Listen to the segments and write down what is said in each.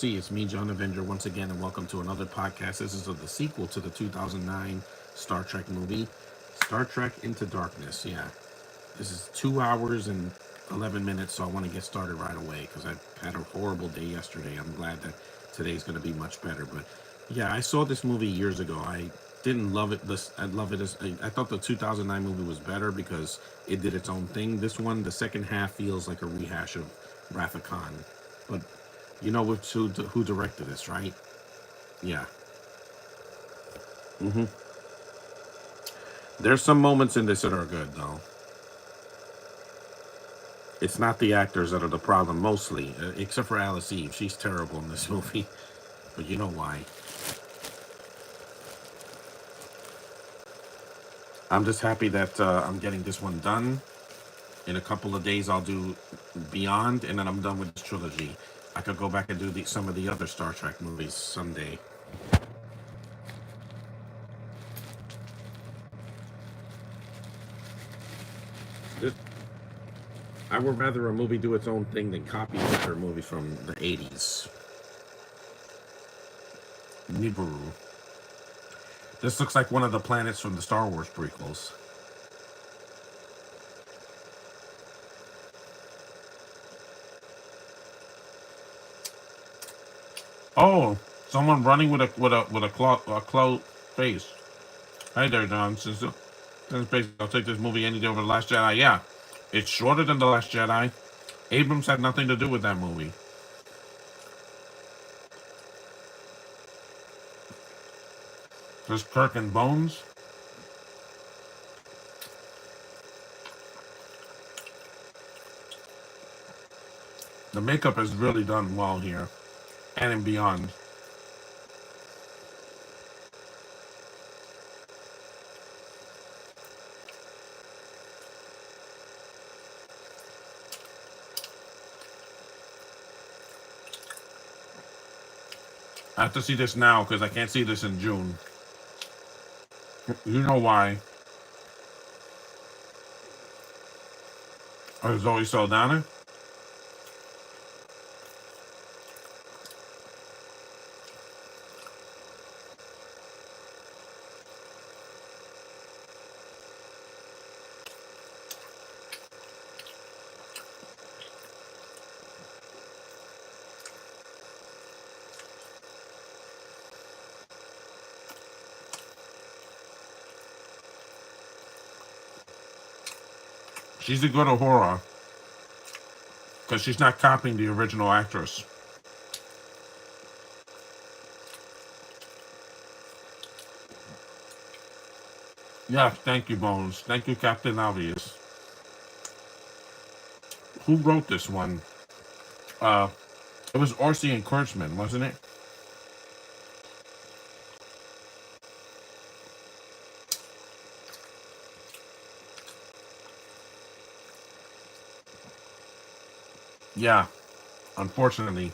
See, it's me, John Avenger, once again, and welcome to another podcast. This is the sequel to the 2009 Star Trek movie, Star Trek Into Darkness. Yeah, this is 2 hours and 11 minutes, so I want to get started right away because I had a horrible day yesterday. I'm glad that today's going to be much better. But yeah, I saw this movie years ago. I didn't love it. I love it as I thought the 2009 movie was better because it did its own thing. This one, the second half feels like a rehash of Wrath of Khan, but you know who directed this, right? Yeah. hmm There's some moments in this that are good, though. It's not the actors that are the problem, mostly, except for Alice Eve. She's terrible in this movie, but you know why. I'm just happy that I'm getting this one done. In a couple of days, I'll do Beyond, and then I'm done with this trilogy. I could go back and do some of the other Star Trek movies someday. This, I would rather a movie do its own thing than copy other movies from the 80s. Nibiru. This looks like one of the planets from the Star Wars prequels. Oh, someone running with a closed face. Hey there, John. Since I'll take this movie any day over the Last Jedi. Yeah, it's shorter than the Last Jedi. Abrams had nothing to do with that movie. There's Kirk and Bones. The makeup is really done well here, and in Beyond. I have to see this now because I can't see this in June. You know why? Zoe Saldana. She's a good horror because she's not copying the original actress. Yes, thank you, Bones. Thank you, Captain Obvious. Who wrote this one? Uh, it was Orsi and Kurtzman, wasn't it? Yeah, unfortunately.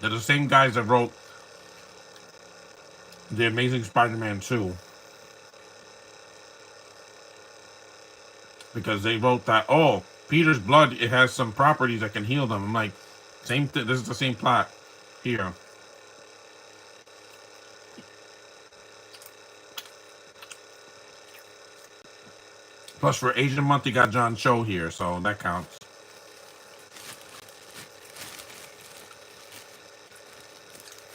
They're the same guys that wrote The Amazing Spider-Man 2 because they wrote that, oh, Peter's blood, it has some properties that can heal them. I'm like, this is the same plot here. Plus, for Asian Month, you got John Cho here, so that counts.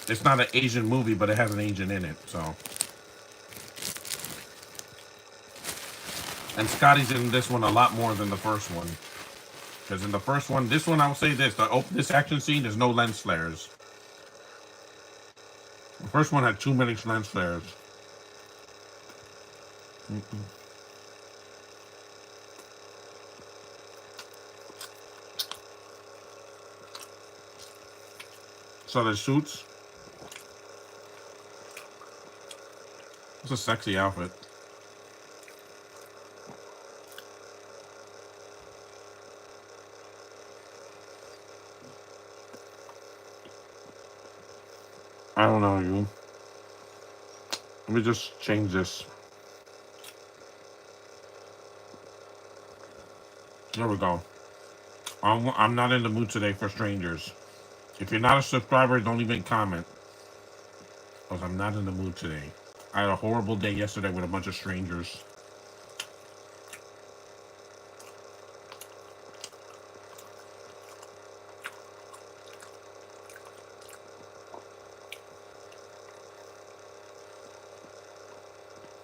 It's not an Asian movie, but it has an Asian in it, so. And Scotty's in this one a lot more than the first one. Because in the first one, this one, I'll say this. This action scene, there's no lens flares. The first one had too many lens flares. So the suits. It's a sexy outfit. I don't know, you. Let me just change this. There we go. I'm not in the mood today for strangers. If you're not a subscriber, don't even comment. Because I'm not in the mood today. I had a horrible day yesterday with a bunch of strangers.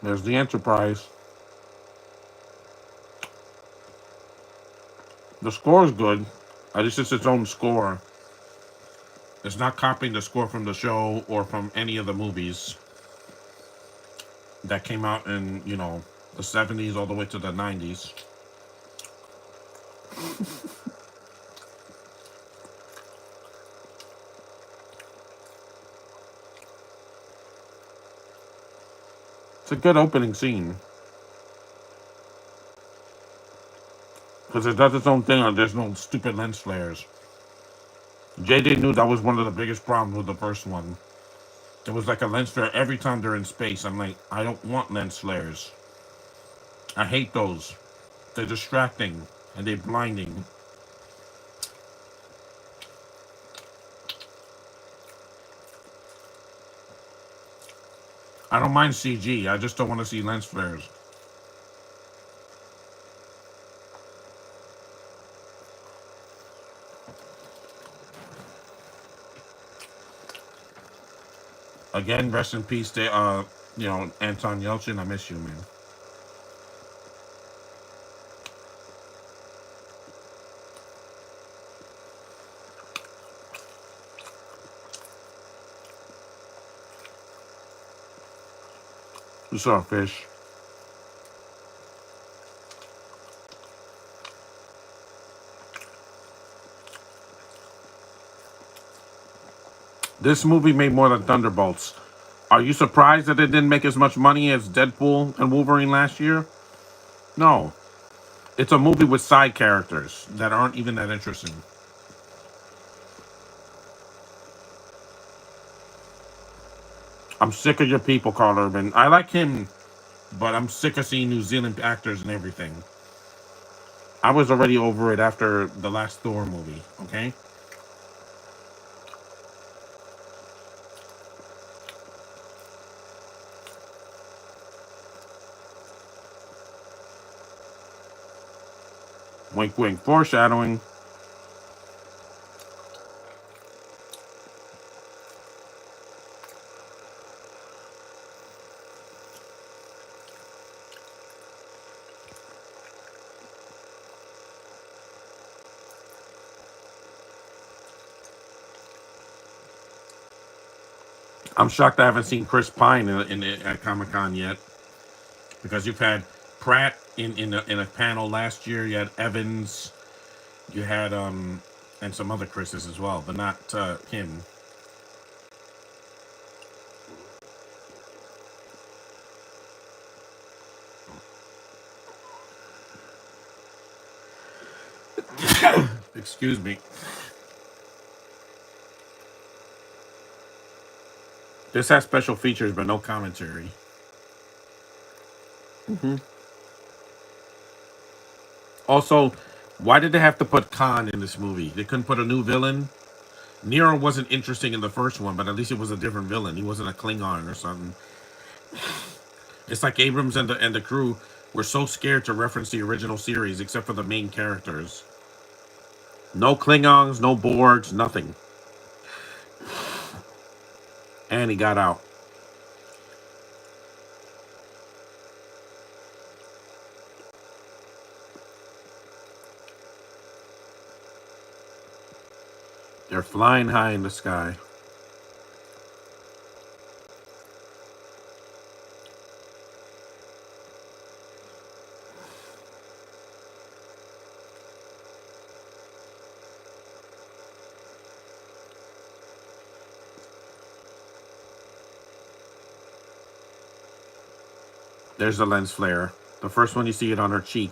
There's the Enterprise. The score is good. It's just its own score. It's not copying the score from the show or from any of the movies that came out in, the 70s all the way to the 90s. It's a good opening scene. Because it does its own thing and there's no stupid lens flares. JJ knew that was one of the biggest problems with the first one. It was like a lens flare every time they're in space. I'm like, I don't want lens flares. I hate those. They're distracting and they're blinding. I don't mind CG. I just don't want to see lens flares. Again, rest in peace to Anton Yelchin. I miss you, man. What's up, fish? This movie made more than Thunderbolts. Are you surprised that it didn't make as much money as Deadpool and Wolverine last year? No. It's a movie with side characters that aren't even that interesting. I'm sick of your people, Carl Urban. I like him, but I'm sick of seeing New Zealand actors and everything. I was already over it after the last Thor movie, okay? Wink, wink, foreshadowing. I'm shocked I haven't seen Chris Pine at Comic Con yet, because you've had Pratt in a panel last year. You had Evans, you had and some other Chris's as well, but not him. Excuse me. This has special features, but no commentary. Also, why did they have to put Khan in this movie? They couldn't put a new villain. Nero wasn't interesting in the first one, but at least it was a different villain. He wasn't a Klingon or something. It's like Abrams and the crew were so scared to reference the original series, except for the main characters. No Klingons, no Borgs, nothing. And he got out. They're flying high in the sky. There's the lens flare. The first one you see it on her cheek.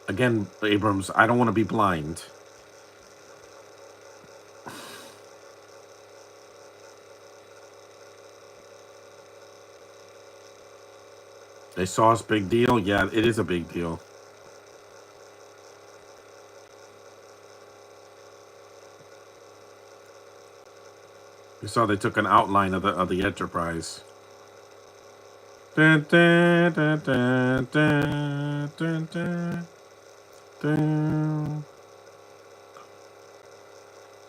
Again, Abrams, I don't want to be blind. They saw us big deal. Yeah, it is a big deal. You saw they took an outline of the Enterprise. Dun, dun, dun, dun, dun, dun, dun, dun.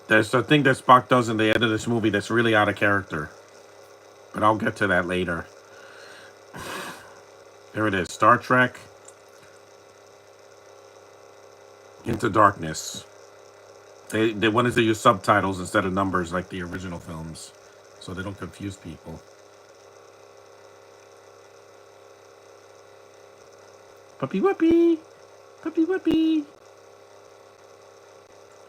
There's a thing that Spock does in the end of this movie that's really out of character, but I'll get to that later. There it is, Star Trek Into Darkness. They wanted to use subtitles instead of numbers like the original films, so they don't confuse people. Puppy whoopee, puppy whoopee.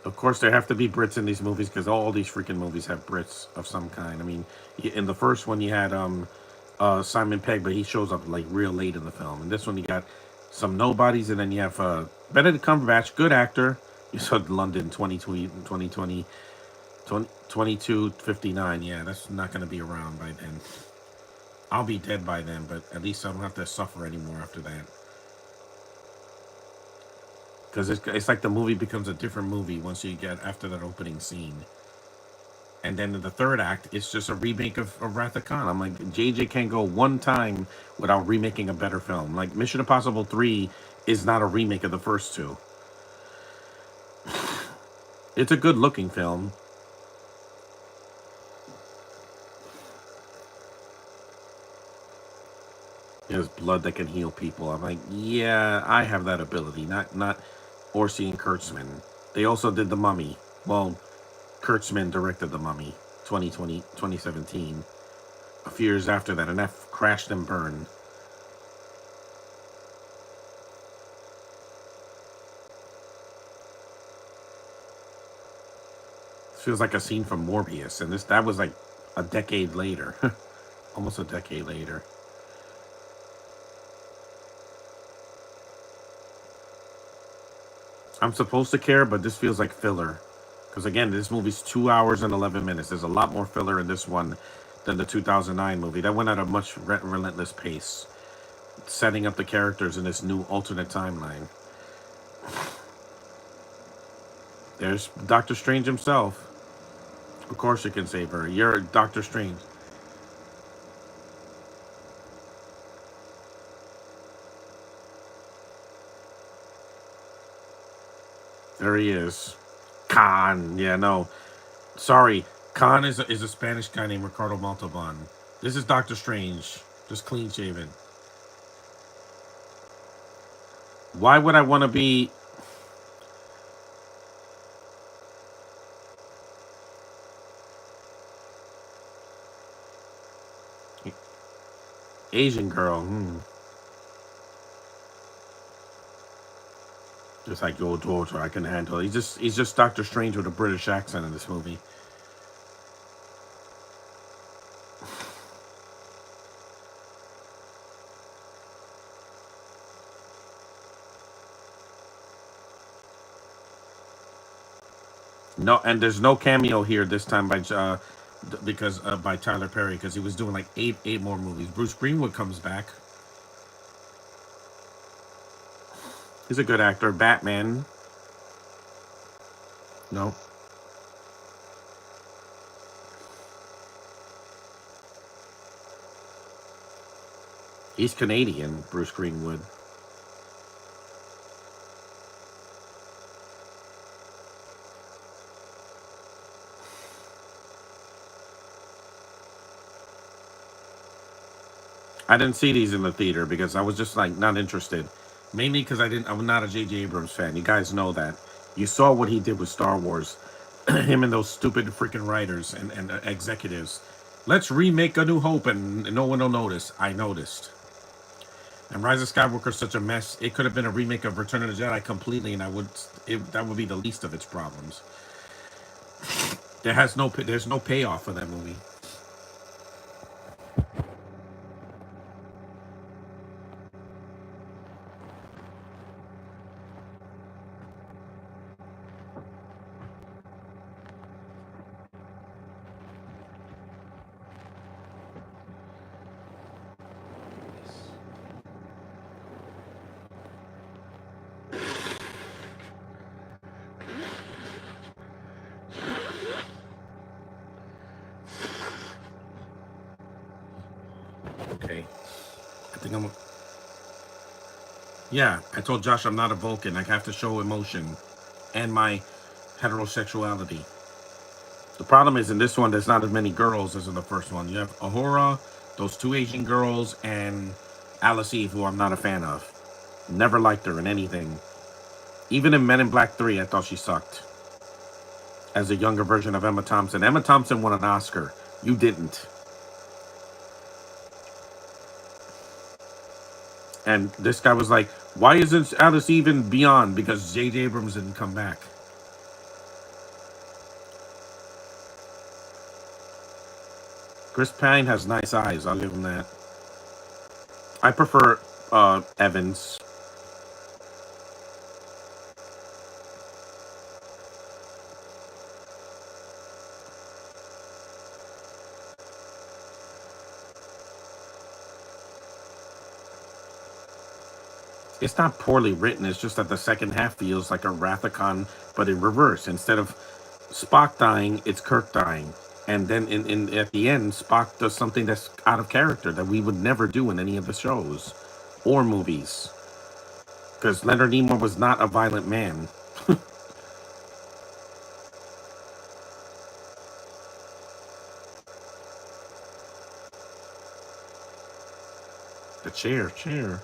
Of course, there have to be Brits in these movies because all these freaking movies have Brits of some kind. I mean, in the first one you had Simon Pegg, but he shows up like real late in the film. And this one you got some nobodies, and then you have Benedict Cumberbatch, good actor. You saw London 2020, 2259. Yeah, that's not going to be around by then. I'll be dead by then, but at least I don't have to suffer anymore after that. Because it's like the movie becomes a different movie once you get after that opening scene. And then in the third act, it's just a remake of Wrath of Khan. I'm like, JJ can't go one time without remaking a better film. Like Mission Impossible 3 is not a remake of the first two. It's a good looking film. There's blood that can heal people. I'm like, yeah, I have that ability. Not Orsi and Kurtzman. They also did The Mummy. Well, Kurtzman directed The Mummy 2017. A few years after that, and that crashed and burned. This feels like a scene from Morbius, and that was like a decade later. Almost a decade later. I'm supposed to care, but this feels like filler. Because again, this movie's 2 hours and 11 minutes. There's a lot more filler in this one than the 2009 movie. That went at a much relentless pace, setting up the characters in this new alternate timeline. There's Doctor Strange himself. Of course you can save her. You're Doctor Strange. There he is. Khan. Yeah, no. Sorry. Khan is a Spanish guy named Ricardo Montalban. This is Doctor Strange. Just clean shaven. Why would I want to be... Asian girl? Just like your daughter, I can handle it. He's just Doctor Strange with a British accent in this movie. No, and there's no cameo here this time by by Tyler Perry because he was doing like eight more movies. Bruce Greenwood comes back. He's a good actor. Batman. No. He's Canadian, Bruce Greenwood. I didn't see these in the theater because I was just like not interested. Mainly because I'm not a J.J. Abrams fan. You guys know that. You saw what he did with Star Wars. Him and those stupid freaking writers and executives. Let's remake A New Hope and no one will notice. I noticed. And Rise of Skywalker is such a mess. It could have been a remake of Return of the Jedi completely, and that would be the least of its problems. There's no payoff for that movie. Okay. I think I'm. Yeah, I told Josh I'm not a Vulcan. I have to show emotion and my heterosexuality. The problem is in this one, there's not as many girls as in the first one. You have Ahura, those two Asian girls, and Alice Eve, who I'm not a fan of. Never liked her in anything. Even in Men in Black 3, I thought she sucked. As a younger version of Emma Thompson. Emma Thompson won an Oscar. You didn't. And this guy was like, why isn't Alice even Beyond? Because J.J. Abrams didn't come back. Chris Pine has nice eyes. I'll give him that. I prefer Evans. It's not poorly written. It's just that the second half feels like a Rathacon, but in reverse. Instead of Spock dying, it's Kirk dying. And then in at the end, Spock does something that's out of character that we would never do in any of the shows or movies. Because Leonard Nimoy was not a violent man. The chair.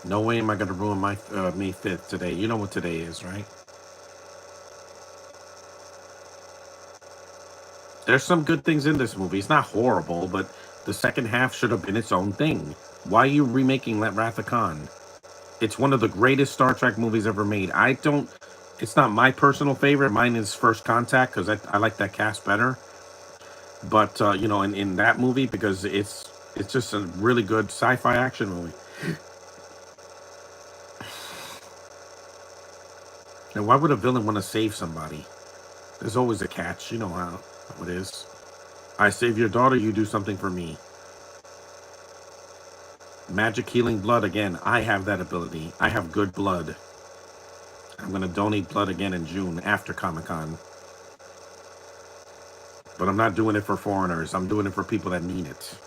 No way am I going to ruin my May 5th today. You know what today is, right? There's some good things in this movie. It's not horrible, but the second half should have been its own thing. Why are you remaking Wrath of Khan? It's one of the greatest Star Trek movies ever made. I don't. It's not my personal favorite. Mine is First Contact because I like that cast better. But you know, in that movie because it's just a really good sci-fi action movie. And why would a villain want to save somebody? There's always a catch. You know how it is. I save your daughter, you do something for me. Magic healing blood again. I have that ability. I have good blood. I'm going to donate blood again in June after Comic-Con. But I'm not doing it for foreigners. I'm doing it for people that need it.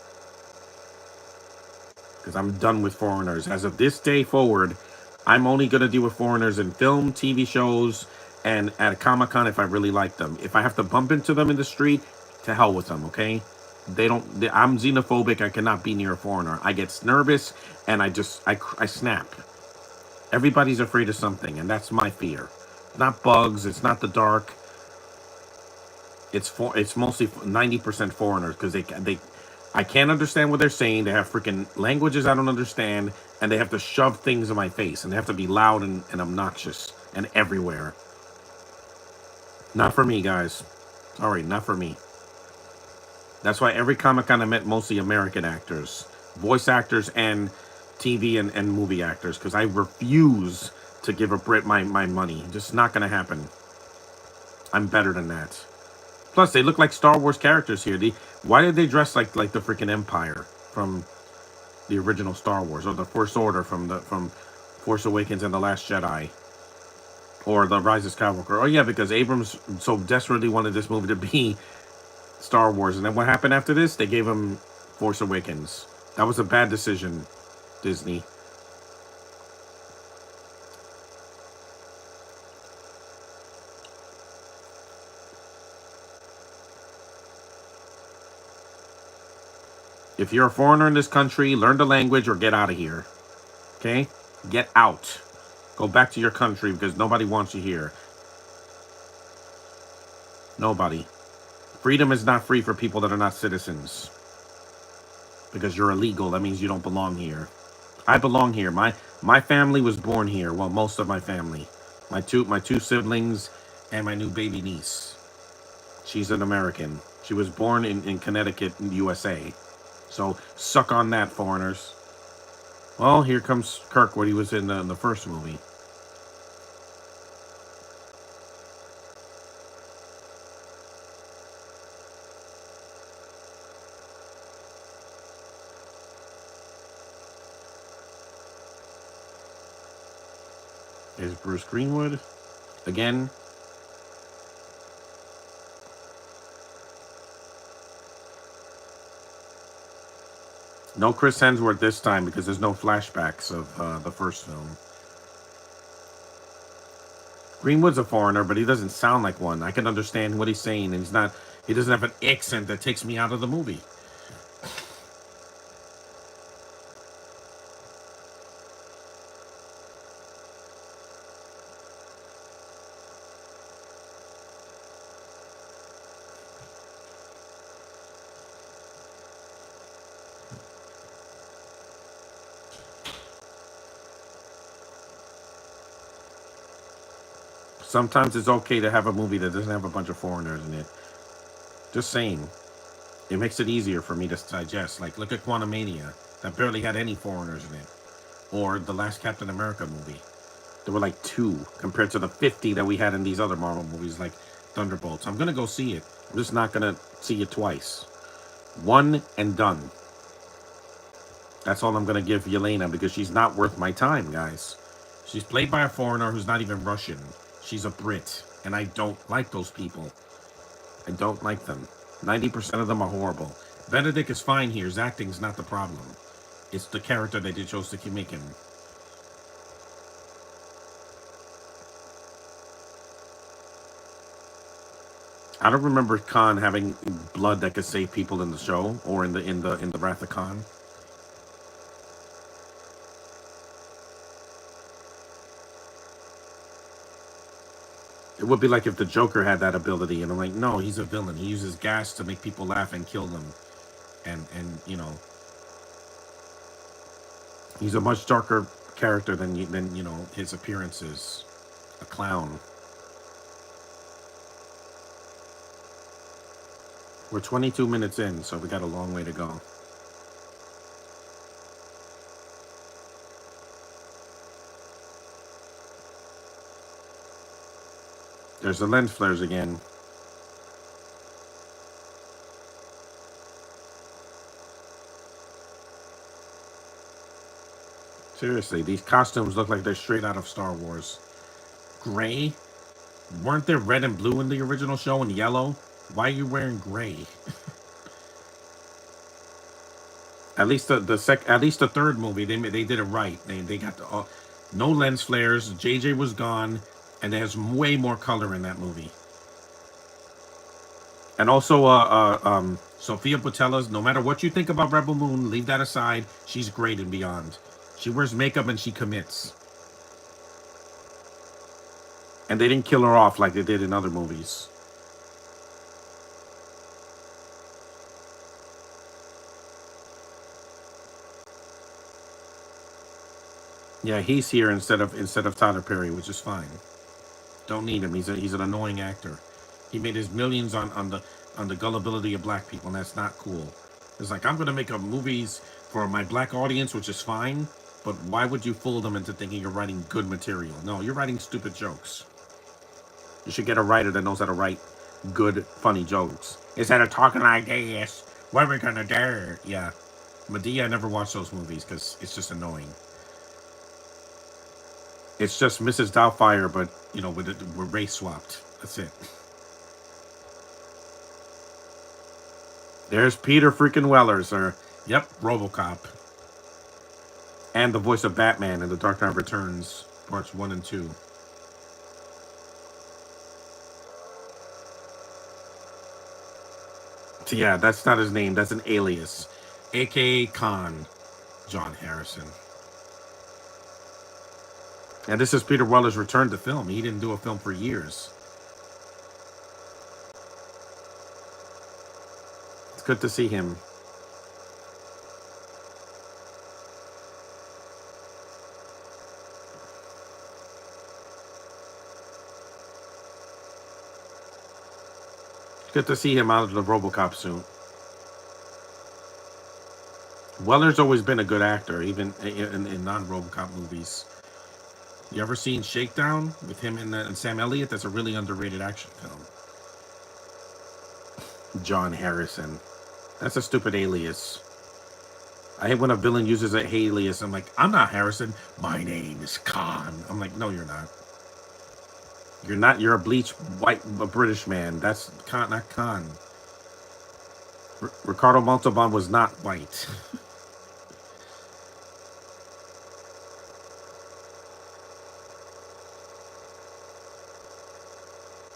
Because I'm done with foreigners. As of this day forward, I'm only going to deal with foreigners in film, TV shows, and at Comic-Con if I really like them. If I have to bump into them in the street, to hell with them, okay? I'm xenophobic. I cannot be near a foreigner. I get nervous and I snap. Everybody's afraid of something, and that's my fear. Not bugs. It's not the dark. It's mostly 90% foreigners because I can't understand what they're saying. They have freaking languages I don't understand, and they have to shove things in my face, and they have to be loud and obnoxious and everywhere. Not for me, guys. Sorry, not for me. That's why every Comic Con I met mostly American actors, voice actors, and TV and movie actors, because I refuse to give a Brit my money. Just not gonna happen. I'm better than that. Plus, they look like Star Wars characters here. Why did they dress like the freaking Empire from the original Star Wars, or the First Order from Force Awakens and the Last Jedi, or the Rise of Skywalker? Oh yeah, because Abrams so desperately wanted this movie to be Star Wars, and then what happened after this? They gave him Force Awakens. That was a bad decision, Disney. If you're a foreigner in this country, learn the language or get out of here. Okay? Get out. Go back to your country because nobody wants you here. Nobody. Freedom is not free for people that are not citizens. Because you're illegal. That means you don't belong here. I belong here. My family was born here. Well, most of my family. My two siblings and my new baby niece. She's an American. She was born in Connecticut, USA. So suck on that, foreigners. Well, here comes Kirk when he was in the first movie. Is Bruce Greenwood again? No Chris Hemsworth this time because there's no flashbacks of the first film. Greenwood's a foreigner, but he doesn't sound like one. I can understand what he's saying, and he's not. He doesn't have an accent that takes me out of the movie. Sometimes it's okay to have a movie that doesn't have a bunch of foreigners in it. Just saying. It makes it easier for me to digest. Like, look at Quantumania. That barely had any foreigners in it. Or the last Captain America movie. There were like 2 compared to the 50 that we had in these other Marvel movies, like Thunderbolts. I'm going to go see it. I'm just not going to see it twice. One and done. That's all I'm going to give Yelena because she's not worth my time, guys. She's played by a foreigner who's not even Russian. She's a Brit. And I don't like those people. I don't like them. 90% of them are horrible. Benedict is fine here. His acting's not the problem. It's the character that they chose to make him. I don't remember Khan having blood that could save people in the show or in the Wrath of Khan. It would be like if the Joker had that ability, and I'm like, no, he's a villain. He uses gas to make people laugh and kill them, and he's a much darker character than his appearance is. A clown. We're 22 minutes in, so we got a long way to go. There's the lens flares again. Seriously, these costumes look like they're straight out of Star Wars. Gray? Weren't there red and blue in the original show and yellow? Why are you wearing gray? At least the third movie they did it right. They got the no lens flares. JJ was gone, and there's way more color in that movie. And also, Sophia Botella's. No matter what you think about Rebel Moon, leave that aside. She's great in Beyond. She wears makeup and she commits. And they didn't kill her off like they did in other movies. Yeah, he's here instead of Tyler Perry, which is fine. Don't need him. He's an annoying actor. He made his millions on the gullibility of black people, and that's not cool. It's like I'm gonna make a movies for my black audience, which is fine, but why would you fool them into thinking you're writing good material? No, you're writing stupid jokes. You should get a writer that knows how to write good, funny jokes. Instead of talking like this, what are we gonna do? Yeah. Medea, I never watched those movies because it's just annoying. It's just Mrs. Doubtfire, but we're race swapped. That's it. There's Peter freaking Weller, sir. Yep, RoboCop, and the voice of Batman in The Dark Knight Returns, parts 1 and 2. So yeah, that's not his name. That's an alias, aka Khan, John Harrison. And this is Peter Weller's return to film. He didn't do a film for years. It's good to see him. Good to see him out of the RoboCop suit. Weller's always been a good actor, even in non-RoboCop movies. You ever seen Shakedown with him and Sam Elliott? That's a really underrated action film. John Harrison. That's a stupid alias. I hate when a villain uses a alias. I'm like, I'm not Harrison. My name is Khan. I'm like, no, you're not. You're not. You're a bleached white, a British man. That's Khan, not Khan. Ricardo Montalban was not white.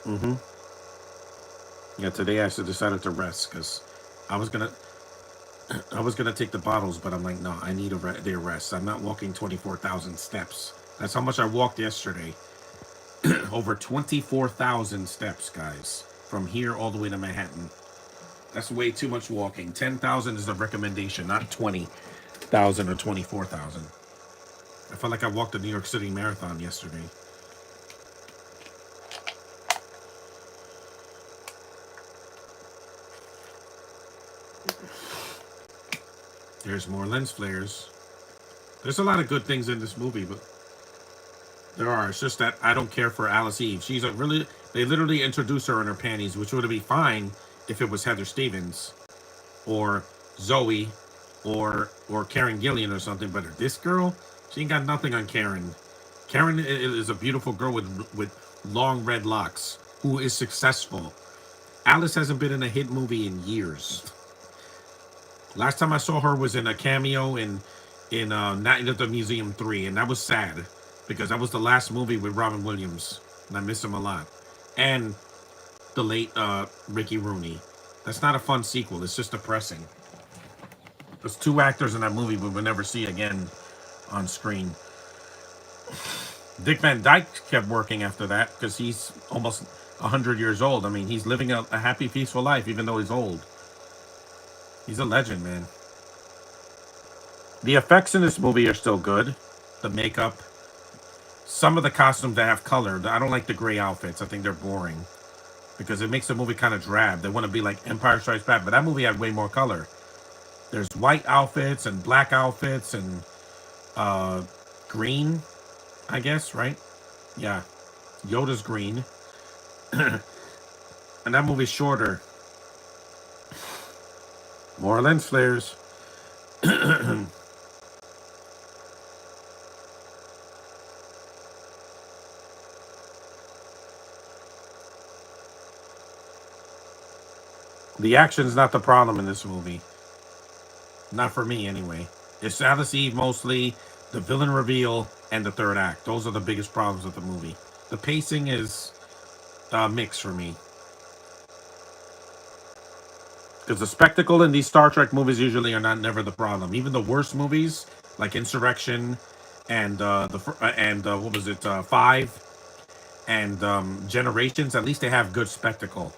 Mm-hmm. Yeah, today I decided to rest because I was gonna I was gonna take the bottles, but I'm like, no, I need a day of rest. I'm not walking 24,000 steps. That's how much I walked yesterday. Over 24,000 steps, guys, from here all the way to Manhattan. That's way too much walking. 10,000 is the recommendation, not 20,000 or 24,000. I felt like I walked the New York City Marathon yesterday. There's more lens flares. There's a lot of good things in this movie, but there are. It's just that I don't care for Alice Eve. She's a really. They literally introduce her in her panties, which would be fine if it was Heather Stevens or Zoe or Karen Gillian or something. But this girl, she ain't got nothing on Karen. Karen is a beautiful girl with long red locks who is successful. Alice hasn't been in a hit movie in years. Last time I saw her was in a cameo in Night at the Museum 3, and that was sad because that was the last movie with Robin Williams, and I miss him a lot. And the late Ricky Rooney. That's not a fun sequel. It's just depressing. There's two actors in that movie we will never see again on screen. Dick Van Dyke kept working after that because he's almost 100 years old. I mean, he's living a happy, peaceful life even though he's old. He's a legend, man. The effects in this movie are still good. The makeup. Some of the costumes that have color. I don't like the gray outfits. I think they're boring because it makes the movie kind of drab. They want to be like Empire Strikes Back, but that movie had way more color. There's white outfits and black outfits and green, I guess, right? Yeah. Yoda's green. And that movie's shorter. More lens flares. The action's not the problem in this movie. Not for me, anyway. It's Alice Eve mostly, the villain reveal, and the third act. Those are the biggest problems with the movie. The pacing is mixed for me. Because the spectacle in these Star Trek movies usually are not never the problem. Even the worst movies, like Insurrection, and what was it, Five, and Generations. At least they have good spectacle.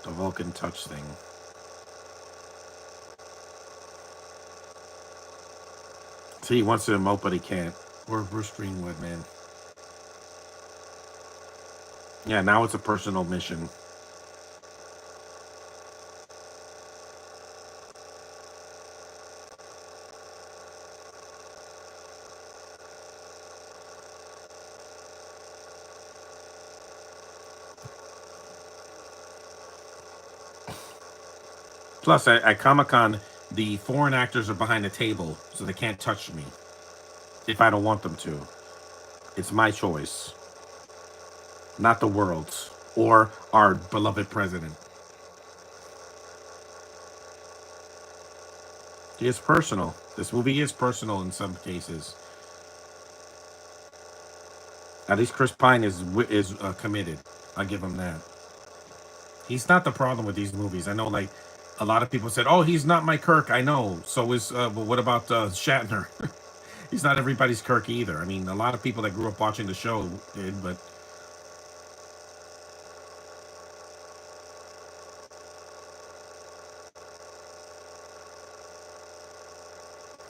The Vulcan touch thing. See, he wants to emote, but he can't. We're Bruce Greenwood, man. Yeah, now it's a personal mission. Plus, at Comic-Con, the foreign actors are behind the table, so they can't touch me if I don't want them to. It's my choice, not the world's or our beloved president. It's personal. This movie is personal in some cases. At least Chris Pine is committed. I give him that. He's not the problem with these movies. I know, like a lot of people said, "Oh, he's not my Kirk." I know. So is but what about Shatner? He's not everybody's Kirk either. I mean, a lot of people that grew up watching the show did, but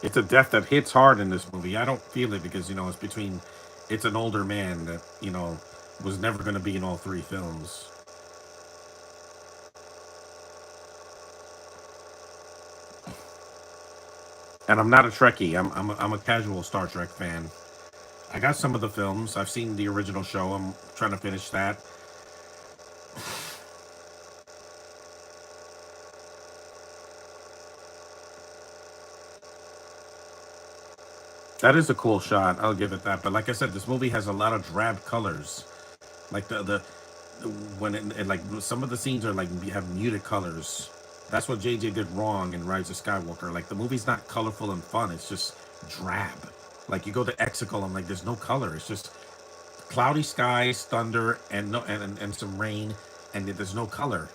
it's a death that hits hard in this movie. I don't feel it because it's between. It's an older man that was never going to be in all three films. And I'm not a Trekkie. I'm a casual Star Trek fan. I got some of the films. I've seen the original show. I'm trying to finish that. That is a cool shot. I'll give it that. But like I said, this movie has a lot of drab colors. Like when like some of the scenes are like have muted colors. That's what JJ did wrong in Rise of Skywalker. Like the movie's not colorful and fun. It's just drab. Like you go to Exegol, I'm like, there's no color. It's just cloudy skies, thunder, and no and some rain, and there's no color.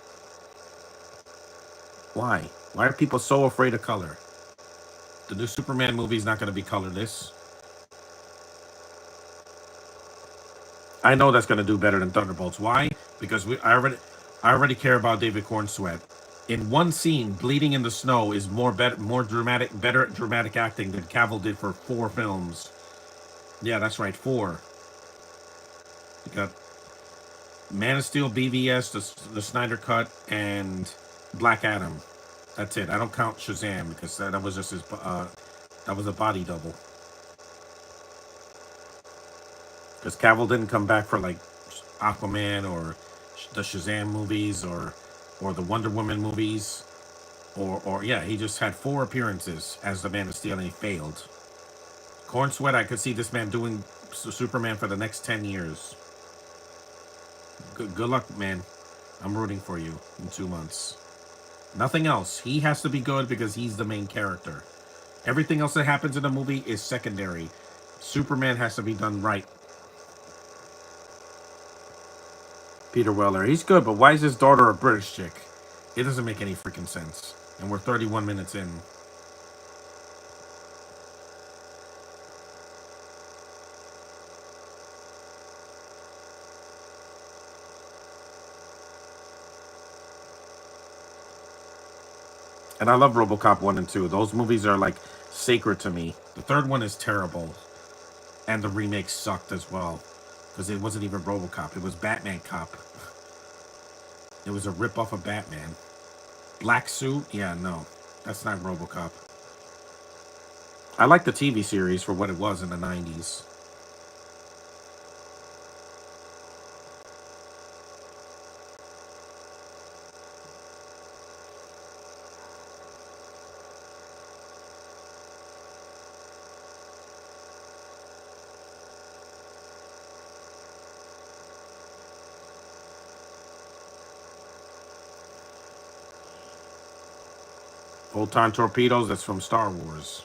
Why? Why are people so afraid of color? The new Superman movie is not going to be colorless. I know that's going to do better than Thunderbolts. Why? Because I already care about David Cornsweet. In one scene, bleeding in the snow is more dramatic, better dramatic acting than Cavill did for 4 films. Yeah, that's right, 4. You got Man of Steel, BVS, the Snyder Cut, and Black Adam. That's it. I don't count Shazam because that was just his. That was a body double. Because Cavill didn't come back for like Aquaman or the Shazam movies or the Wonder Woman movies or yeah, he just had 4 appearances as the Man of Steel and he failed. Corn Sweat, I could see this man doing Superman for the next 10 years. Good luck, man. I'm rooting for you in 2 months. Nothing else. He has to be good because he's the main character. Everything else that happens in the movie is secondary. Superman has to be done right. Peter Weller, he's good, but why is his daughter a British chick? It doesn't make any freaking sense. And we're 31 minutes in. And I love RoboCop 1 and 2. Those movies are like sacred to me. The third one is terrible. And the remake sucked as well. Because it wasn't even RoboCop. It was Batman Cop. It was a ripoff of Batman. Black suit? Yeah, no. That's not RoboCop. I like the TV series for what it was in the 90s. Photon torpedoes, that's from Star Wars.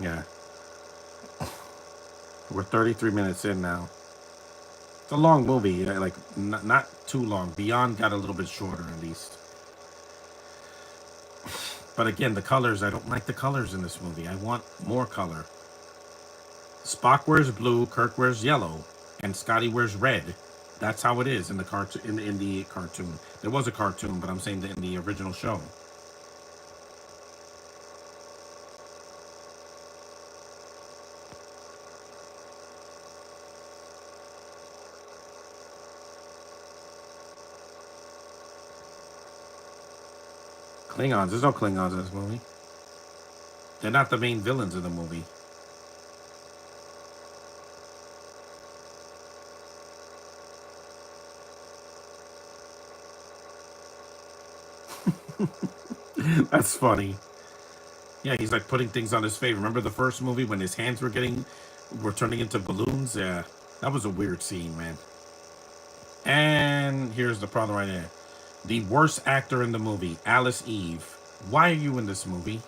Yeah. We're 33 minutes in now. It's a long movie, like not too long. Beyond got a little bit shorter at least. But again, the colors, I don't like the colors in this movie. I want more color. Spock wears blue, Kirk wears yellow, and Scotty wears red. That's how it is in the cartoon. In the cartoon, there was a cartoon, but I'm saying that in the original show. Klingons. There's no Klingons in this movie. They're not the main villains in the movie. That's funny. Yeah, he's like putting things on his face. Remember the first movie when his hands were turning into balloons? Yeah, that was a weird scene, man. And here's the problem right here. The worst actor in the movie, Alice Eve. Why are you in this movie?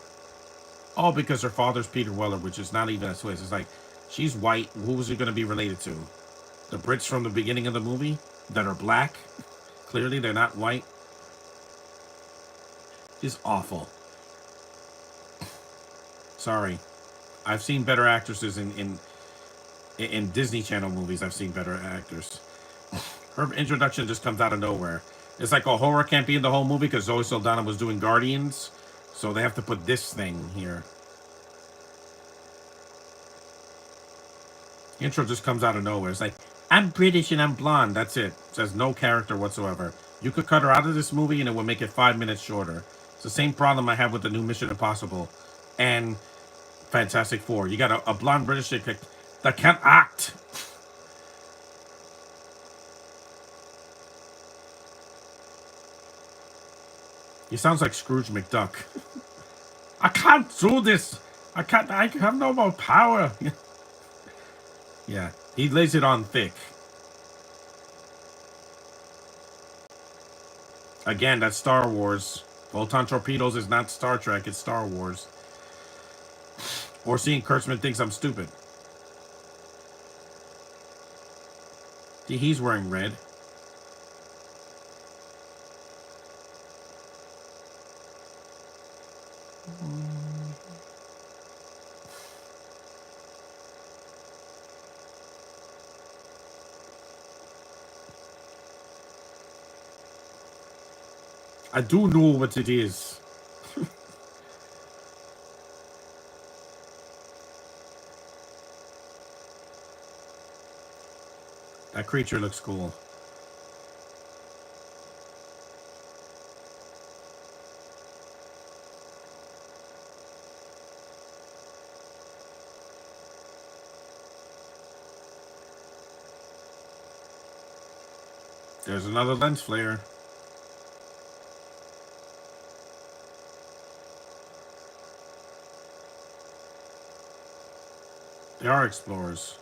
All because her father's Peter Weller, which is not even a twist. It's like, she's white. Who was she going to be related to? The Brits from the beginning of the movie that are black? Clearly, they're not white. She's awful. Sorry. I've seen better actresses In Disney Channel movies, I've seen better actors. Her introduction just comes out of nowhere. It's like a horror can't be in the whole movie because Zoe Saldana was doing Guardians, so they have to put this thing here. Intro just comes out of nowhere. It's like, I'm British and I'm blonde. That's it. It says no character whatsoever. You could cut her out of this movie and it would make it 5 minutes shorter. It's the same problem I have with the new Mission Impossible and Fantastic Four. You got a blonde British chick that can't act. He sounds like Scrooge McDuck. I can't do this. I can't. I have no more power. Yeah, he lays it on thick. Again, that's Star Wars. Photon torpedoes is not Star Trek. It's Star Wars. Or seeing Kurtzman thinks I'm stupid. See, he's wearing red. I do know what it is. That creature looks cool. There's another lens flare. They are explorers.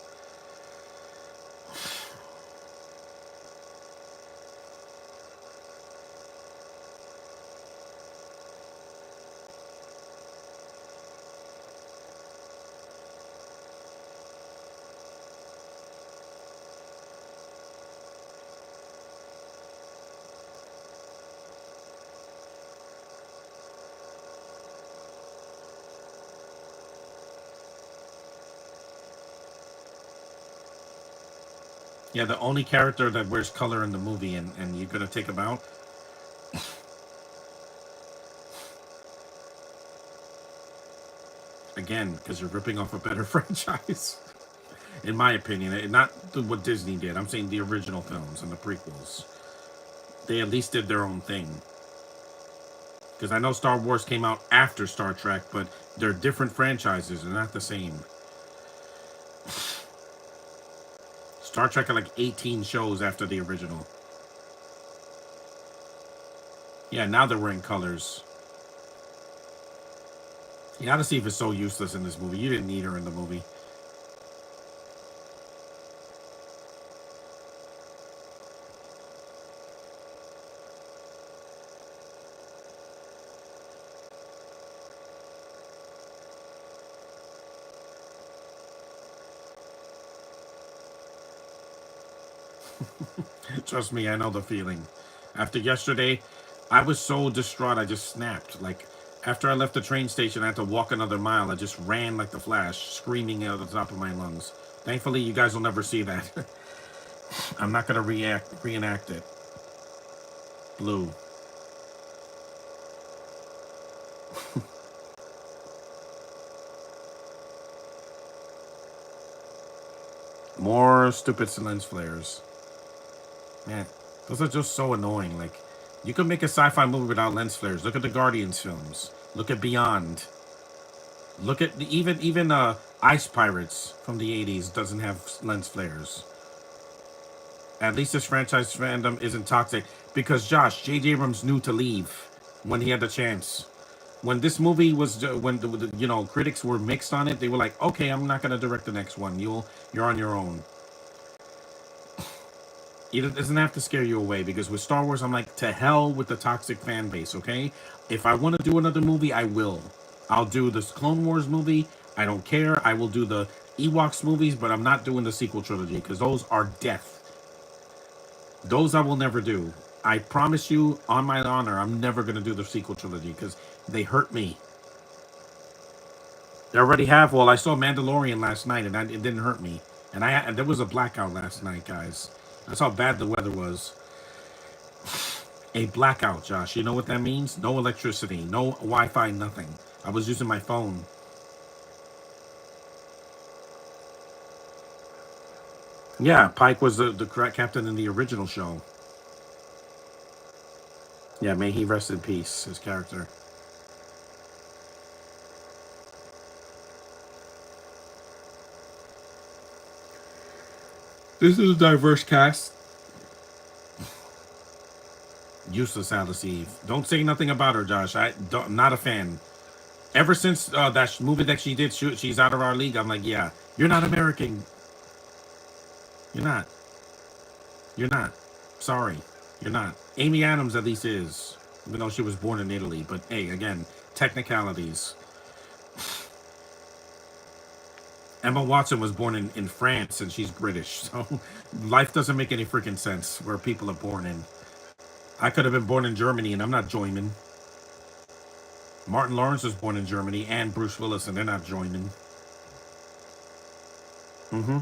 Yeah, the only character that wears color in the movie, and you're gonna take him out. Again, because you're ripping off a better franchise. In my opinion, not what Disney did. I'm saying the original films and the prequels. They at least did their own thing. Because I know Star Wars came out after Star Trek, but they're different franchises. They're not the same. Star Trek had like 18 shows after the original. Yeah, now they're wearing colors. You gotta see if it's so useless in this movie. You didn't need her in the movie. Trust me, I know the feeling. After yesterday, I was so distraught I just snapped. Like, after I left the train station, I had to walk another mile. I just ran like the Flash, screaming out of the top of my lungs. Thankfully, you guys will never see that. I'm not gonna reenact it. Blue. More stupid lens flares. Man, those are just so annoying. Like, you could make a sci-fi movie without lens flares. Look at the Guardians films. Look at Beyond. Look at even Ice Pirates from the '80s doesn't have lens flares. At least this franchise fandom isn't toxic because Josh J.J. Abrams knew to leave when he had the chance. When this movie was when critics were mixed on it, they were like, okay, I'm not gonna direct the next one. You're on your own. It doesn't have to scare you away because with Star Wars, I'm like, to hell with the toxic fan base, okay? If I want to do another movie, I will. I'll do this Clone Wars movie. I don't care. I will do the Ewoks movies, but I'm not doing the sequel trilogy because those are death. Those I will never do. I promise you, on my honor, I'm never going to do the sequel trilogy because they hurt me. They already have. Well, I saw Mandalorian last night and it didn't hurt me. And there was a blackout last night, guys. That's how bad the weather was. A blackout, Josh. You know what that means? No electricity, no Wi-Fi, nothing. I was using my phone. Yeah, Pike was the captain in the original show. Yeah, may he rest in peace, his character. This is a diverse cast. Useless Alice Eve. Don't say nothing about her, Josh. I'm not a fan. Ever since that movie that she did, she's out of our league. I'm like, yeah, you're not American. You're not. You're not. Sorry, you're not. Amy Adams at least is, even though she was born in Italy. But hey, again, technicalities. Emma Watson was born in France and she's British. So life doesn't make any freaking sense where people are born in. I could have been born in Germany and I'm not joining. Martin Lawrence was born in Germany and Bruce Willis and they're not joining. Mm-hmm.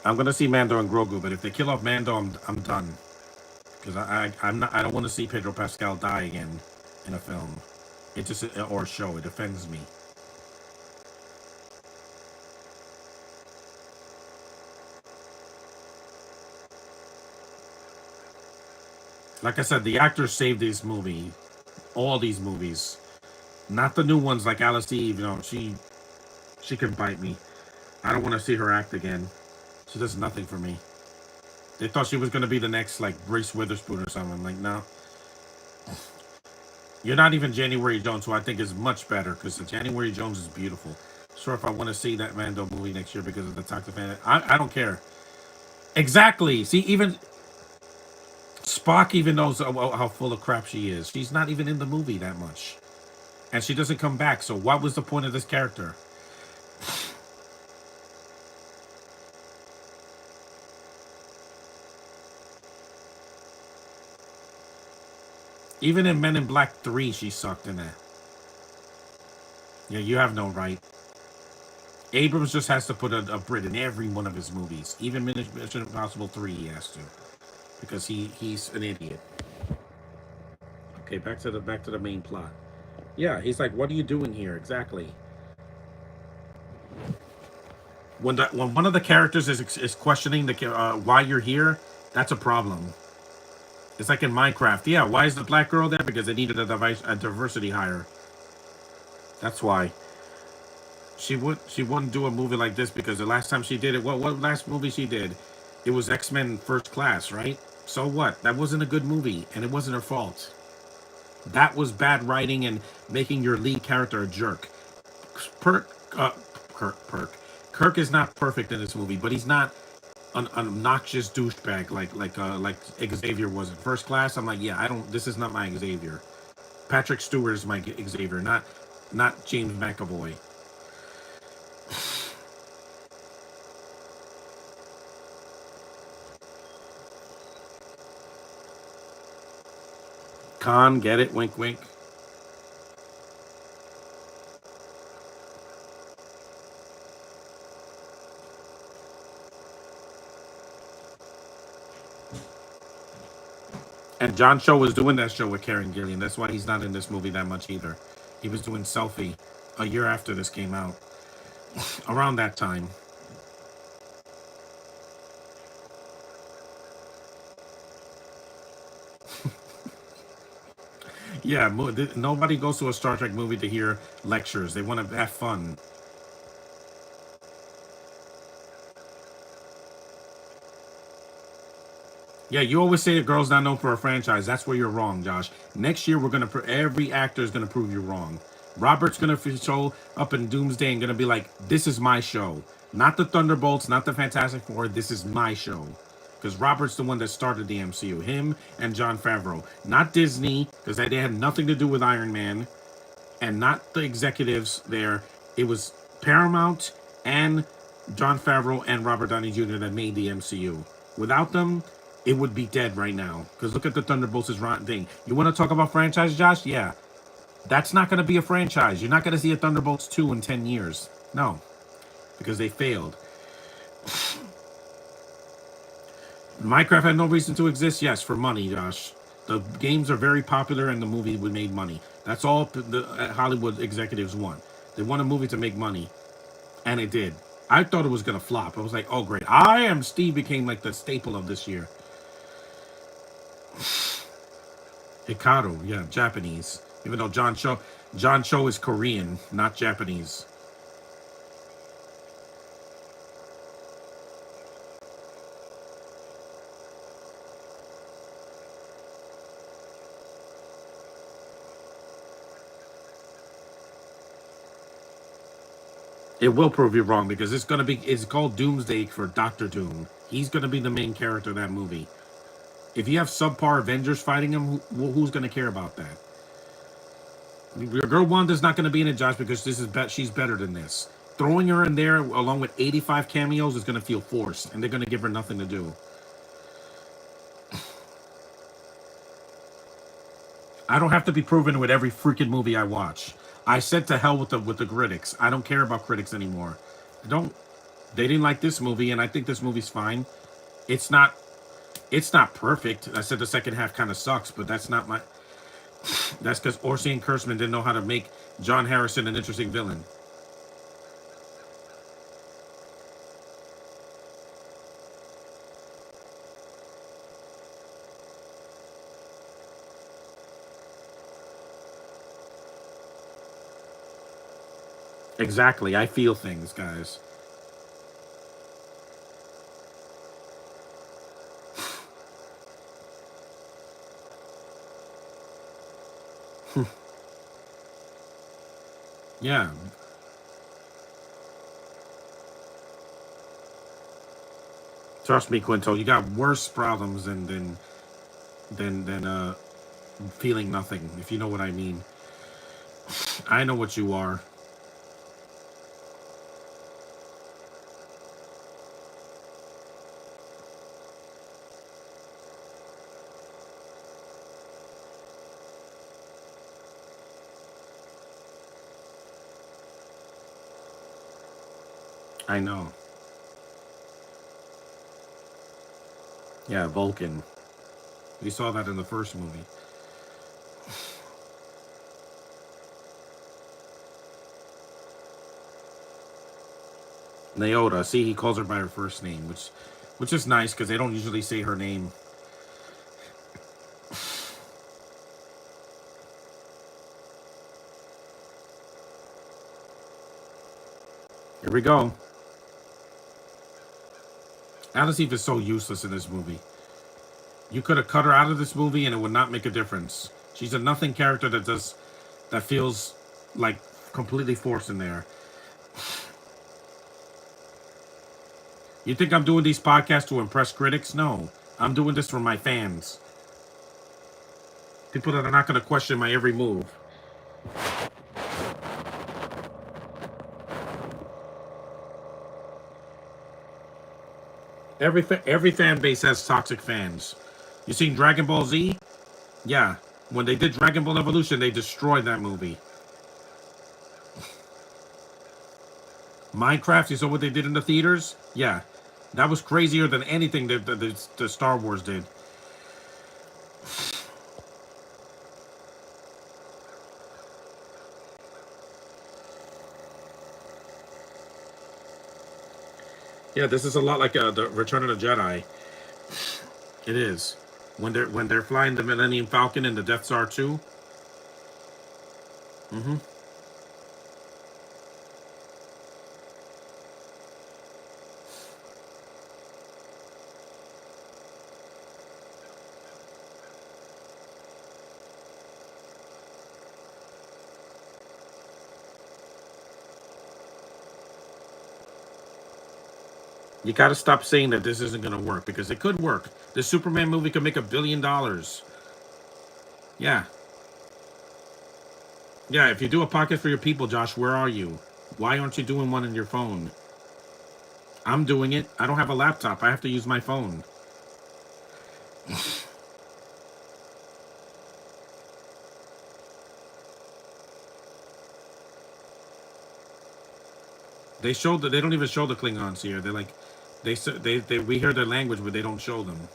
I'm gonna see Mando and Grogu, but if they kill off Mando, I'm done. Because I'm not. I don't want to see Pedro Pascal die again in a film. It just or a show. It offends me. Like I said, the actors saved this movie, all these movies, not the new ones like Alice Eve. You know, she can bite me. I don't want to see her act again. She does nothing for me. They thought she was gonna be the next like Reese Witherspoon or something. I'm like, no, you're not even January Jones, who I think is much better because January Jones is beautiful. Sure, if I want to see that Mando movie next year because of the toxic fan, I don't care. Exactly. See, even Spock even knows how full of crap she is. She's not even in the movie that much, and she doesn't come back. So, what was the point of this character? Even in Men in Black 3, she sucked in that. Yeah, you have no right. Abrams just has to put a Brit in every one of his movies. Even Mission Impossible 3, he has to, because he's an idiot. Okay, back to the main plot. Yeah, he's like, "What are you doing here exactly?" When one of the characters is questioning why you're here, that's a problem. It's like in Minecraft. Yeah, why is the black girl there? Because they needed a diversity hire. That's why. She wouldn't do a movie like this because the last time she did it, what last movie she did, it was X-Men First Class, right? So what? That wasn't a good movie, and it wasn't her fault. That was bad writing and making your lead character a jerk. Perk, Kirk is not perfect in this movie, but he's not an obnoxious douchebag like Xavier was in First Class. I'm like, yeah, I don't. This is not my Xavier. Patrick Stewart is my Xavier, not James McAvoy. Khan, get it? Wink, wink. And John Cho was doing that show with Karen Gillian. That's why he's not in this movie that much either. He was doing Selfie a year after this came out, around that time. Yeah, nobody goes to a Star Trek movie to hear lectures. They want to have fun. Yeah, you always say a girl's not known for a franchise. That's where you're wrong, Josh. Next year, we're gonna every actor is gonna prove you wrong. Robert's gonna show up in Doomsday and gonna be like, "This is my show, not the Thunderbolts, not the Fantastic Four. This is my show." Because Robert's the one that started the MCU. Him and Jon Favreau, not Disney, because they had nothing to do with Iron Man, and not the executives there. It was Paramount and Jon Favreau and Robert Downey Jr. that made the MCU. Without them, it would be dead right now. Because look at the Thunderbolts' rotten thing. You want to talk about franchise, Josh? Yeah. That's not going to be a franchise. You're not going to see a Thunderbolts 2 in 10 years. No, because they failed. Minecraft had no reason to exist. Yes, for money, Josh. The games are very popular and the movie would made money. That's all the Hollywood executives want. They want a movie to make money, and it did. I thought it was going to flop. I was like, oh, great. I Am Steve became like the staple of this year. Hikaru, yeah, Japanese. Even though John Cho is Korean, not Japanese. It will prove you wrong because it's called Doomsday for Doctor Doom. He's gonna be the main character of that movie. If you have subpar Avengers fighting him, who's gonna care about that? Your girl Wanda's not gonna be in it, Josh, because she's better than this. Throwing her in there along with 85 cameos is gonna feel forced, and they're gonna give her nothing to do. I don't have to be proven with every freaking movie I watch. I said to hell with the critics. I don't care about critics anymore. I don't. They didn't like this movie, and I think this movie's fine. It's not. It's not perfect. I said the second half kind of sucks, but that's not my. That's because Orsi and Kurtzman didn't know how to make John Harrison an interesting villain. Exactly. I feel things, guys. Yeah. Trust me, Quinto. You got worse problems than feeling nothing. If you know what I mean. I know what you are. I know. Yeah, Vulcan. We saw that in the first movie. Naota. See, he calls her by her first name, which is nice because they don't usually say her name. Here we go. Alice Eve is so useless in this movie. You could have cut her out of this movie and it would not make a difference. She's a nothing character that feels like completely forced in there. You think I'm doing these podcasts to impress critics? No. I'm doing this for my fans. People that are not going to question my every move. Every fan base has toxic fans. You seen Dragon Ball Z? Yeah. When they did Dragon Ball Evolution, they destroyed that movie. Minecraft, you saw what they did in the theaters? Yeah. That was crazier than anything that the Star Wars did. Yeah, this is a lot like the Return of the Jedi. It is. When they're flying the Millennium Falcon and the Death Star 2. Mm-hmm. You got to stop saying that this isn't going to work because it could work. The Superman movie could make $1 billion. Yeah. Yeah, if you do a podcast for your people, Josh, where are you? Why aren't you doing one on your phone? I'm doing it. I don't have a laptop. I have to use my phone. They showed that they don't even show the Klingons here. They're like, they we hear their language, but they don't show them.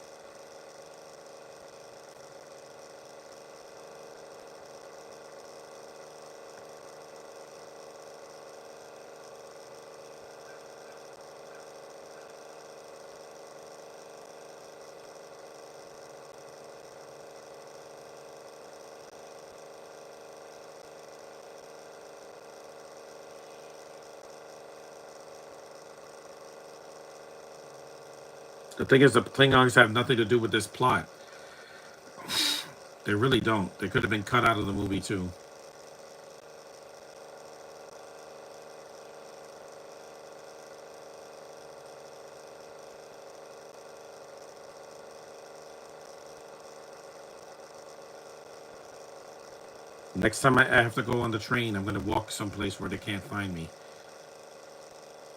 The thing is, the Klingons have nothing to do with this plot. They really don't. They could have been cut out of the movie too. Next time I have to go on the train, I'm going to walk someplace where they can't find me.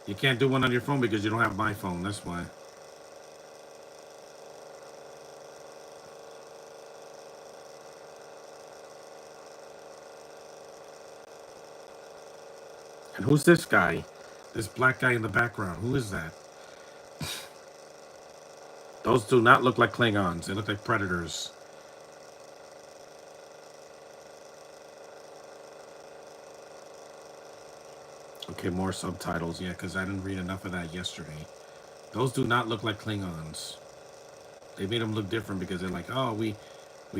You can't do one on your phone because you don't have my phone. That's why. And who's this guy? This black guy in the background. Who is that? Those do not look like Klingons. They look like predators. Okay, more subtitles. Yeah, because I didn't read enough of that yesterday. Those do not look like Klingons. They made them look different because they're like, oh, we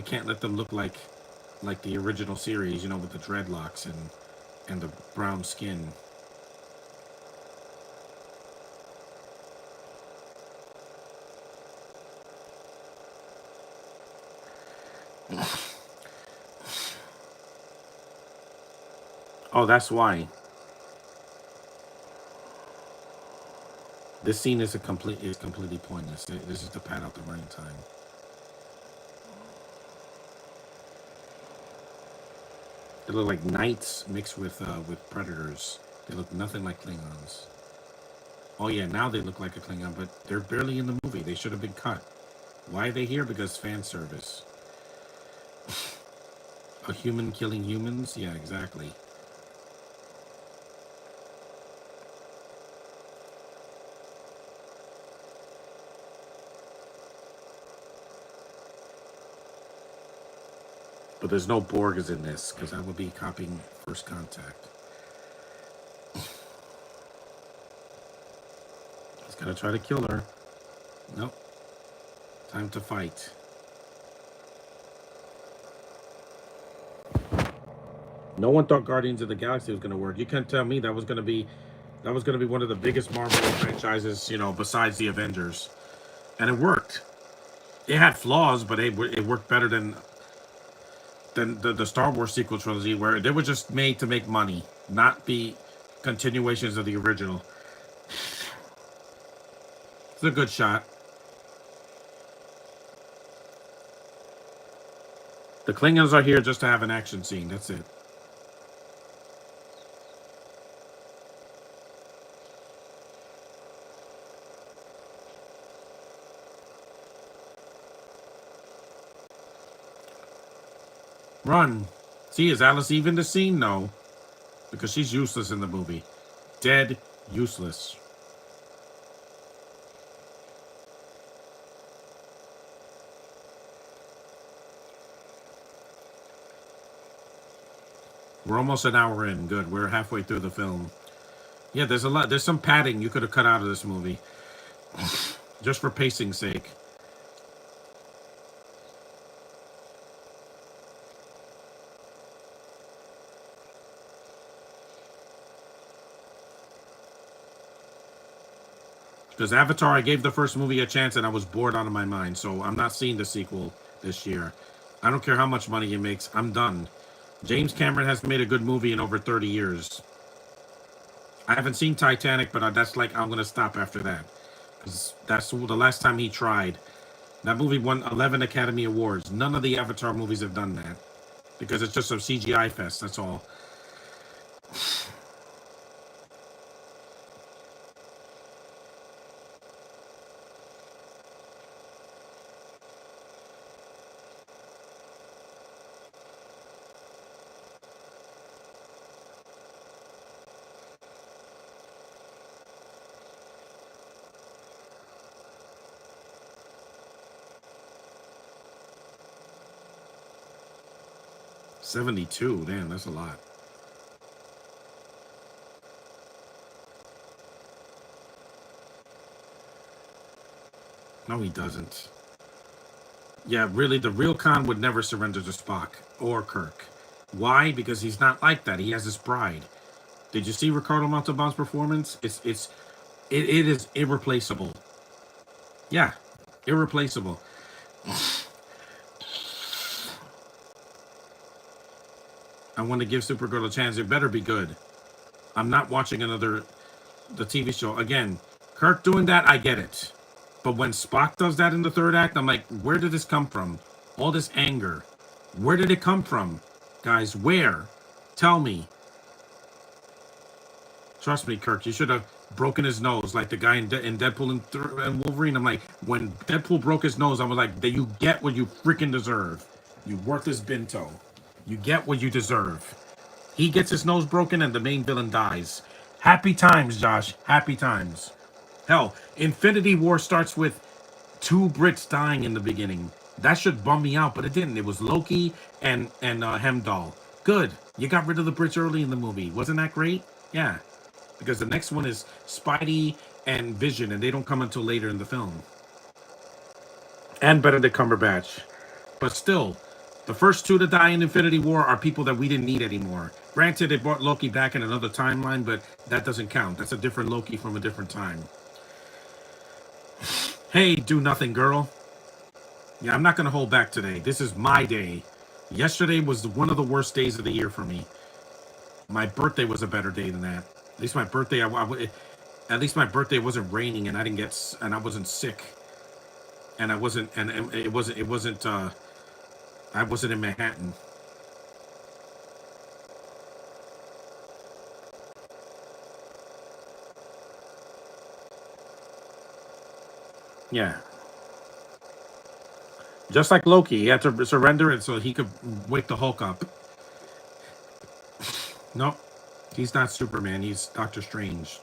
can't let them look like the original series, you know, with the dreadlocks and the brown skin. Oh, that's why. This scene is completely pointless. This is to pad out the running time. They look like knights mixed with predators. They look nothing like Klingons. Oh yeah, now they look like a Klingon, but they're barely in the movie. They should have been cut. Why are they here? Because fan service. A human killing humans? Yeah, exactly. But there's no Borgs in this, because I would be copying First Contact. He's gonna try to kill her. Nope. Time to fight. No one thought Guardians of the Galaxy was gonna work. You can't tell me that was gonna be one of the biggest Marvel franchises, you know, besides the Avengers. And it worked. It had flaws, but it worked better than the Star Wars sequel trilogy, where they were just made to make money, not be continuations of the original. It's a good shot. The Klingons are here just to have an action scene. That's it. Run. See, is Alice even the scene? No. Because she's useless in the movie. Dead, useless. We're almost an hour in. Good. We're halfway through the film. Yeah, there's a lot. There's some padding you could have cut out of this movie. Just for pacing's sake. Because Avatar, I gave the first movie a chance and I was bored out of my mind. So I'm not seeing the sequel this year. I don't care how much money it makes. I'm done. James Cameron has made a good movie in over 30 years. I haven't seen Titanic, but that's like, I'm going to stop after that. Because that's the last time he tried. That movie won 11 Academy Awards. None of the Avatar movies have done that. Because it's just a CGI fest, that's all. 72. Damn, that's a lot. No, he doesn't. Yeah, really, the real Khan would never surrender to Spock or Kirk. Why? Because he's not like that. He has his pride. Did you see Ricardo Montalban's performance? It is irreplaceable. Yeah, irreplaceable. I want to give Supergirl a chance. It better be good. I'm not watching another the TV show again. Kirk doing that, I get it. But when Spock does that in the third act, I'm like, where did this come from? All this anger. Where did it come from? Guys, where? Tell me. Trust me, Kirk, you should have broken his nose like the guy in Deadpool and Wolverine. I'm like, when Deadpool broke his nose, I was like, you get what you freaking deserve. You worthless Binto. You get what you deserve. He gets his nose broken and the main villain dies. Happy times, Josh. Happy times. Hell, Infinity War starts with two Brits dying in the beginning. That should bum me out, but it didn't. It was Loki and Hemdall. Good. You got rid of the Brits early in the movie. Wasn't that great? Yeah. Because the next one is Spidey and Vision, and they don't come until later in the film. And Benedict Cumberbatch. But still, the first two to die in Infinity War are people that we didn't need anymore. Granted, they brought Loki back in another timeline, but that doesn't count. That's a different Loki from a different time. Hey, do nothing, girl. Yeah, I'm not going to hold back today. This is my day. Yesterday was one of the worst days of the year for me. My birthday was a better day than that. At least my birthday, at least my birthday wasn't raining, and I didn't get, and I wasn't sick, and I wasn't, and it wasn't. I wasn't in Manhattan. Yeah, just like Loki, he had to surrender it so he could wake the Hulk up. Nope, he's not Superman. He's Doctor Strange.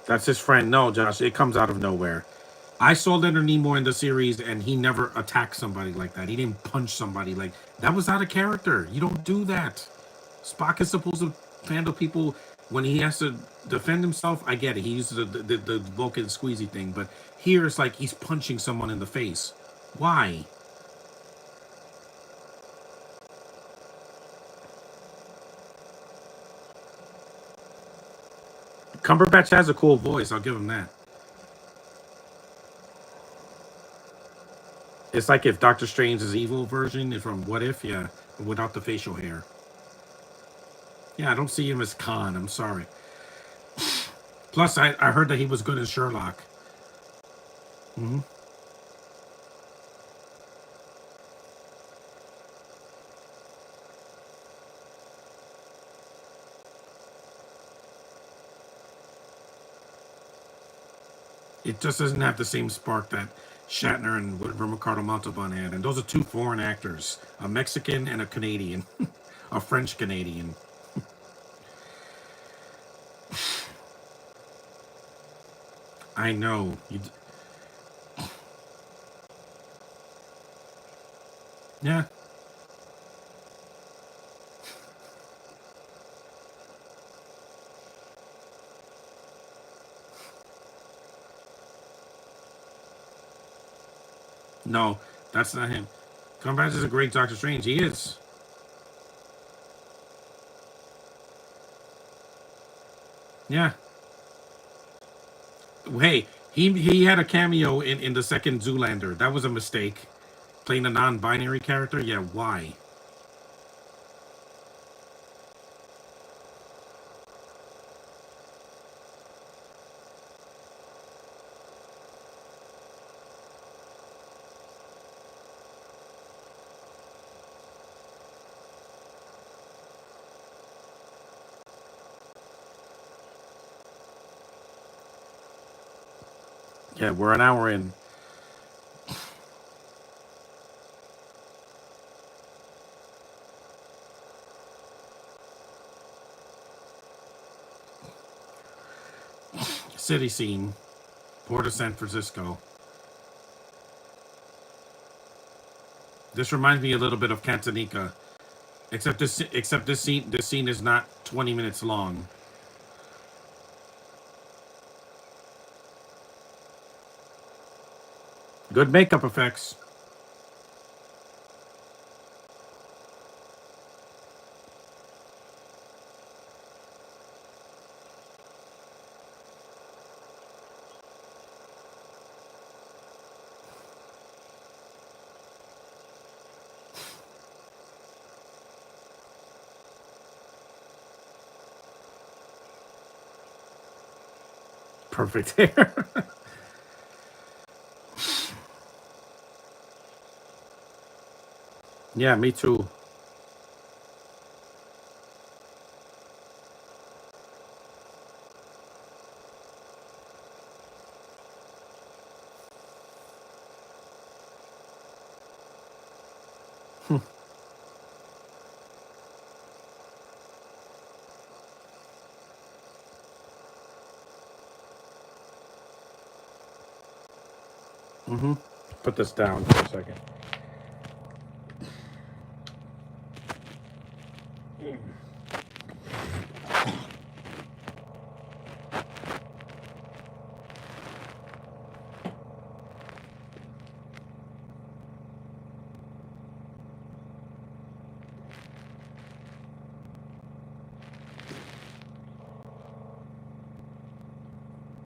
That's his friend. No, Josh, it comes out of nowhere. I saw Leonard Nimoy in the series, and he never attacked somebody like that. He didn't punch somebody like that. Was out of character. You don't do that. Spock is supposed to handle people when he has to defend himself. I get it. He uses the Vulcan squeezy thing, but here it's like he's punching someone in the face. Why? Cumberbatch has a cool voice. I'll give him that. It's like if Doctor Strange's evil version from What If, yeah, without the facial hair. Yeah, I don't see him as Khan. I'm sorry. Plus, I heard that he was good in Sherlock. Hmm. It just doesn't have the same spark that Shatner and whatever Ricardo Montalban had. And those are two foreign actors, a Mexican and a Canadian, a French Canadian. I know. Yeah. No, that's not him. Cumberbatch is a great Doctor Strange. He is. Yeah. Hey, he had a cameo in the second Zoolander. That was a mistake. Playing a non-binary character. Yeah. Why? Yeah, we're an hour in. City scene. Port of San Francisco. This reminds me a little bit of Cantonica, except this scene is not 20 minutes long. Good makeup effects. Perfect hair. Yeah, me too. Put this down for a second.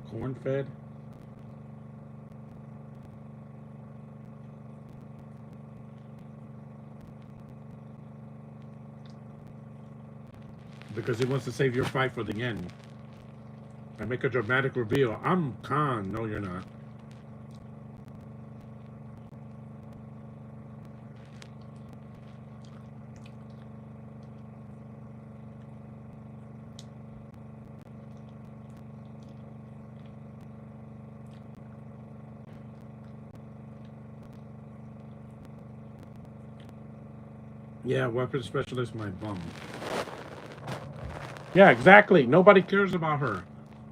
Corn fed. Because he wants to save your fight for the end. And make a dramatic reveal. I'm Khan. No, you're not. Yeah, weapons specialist, my bum. Yeah, exactly. Nobody cares about her.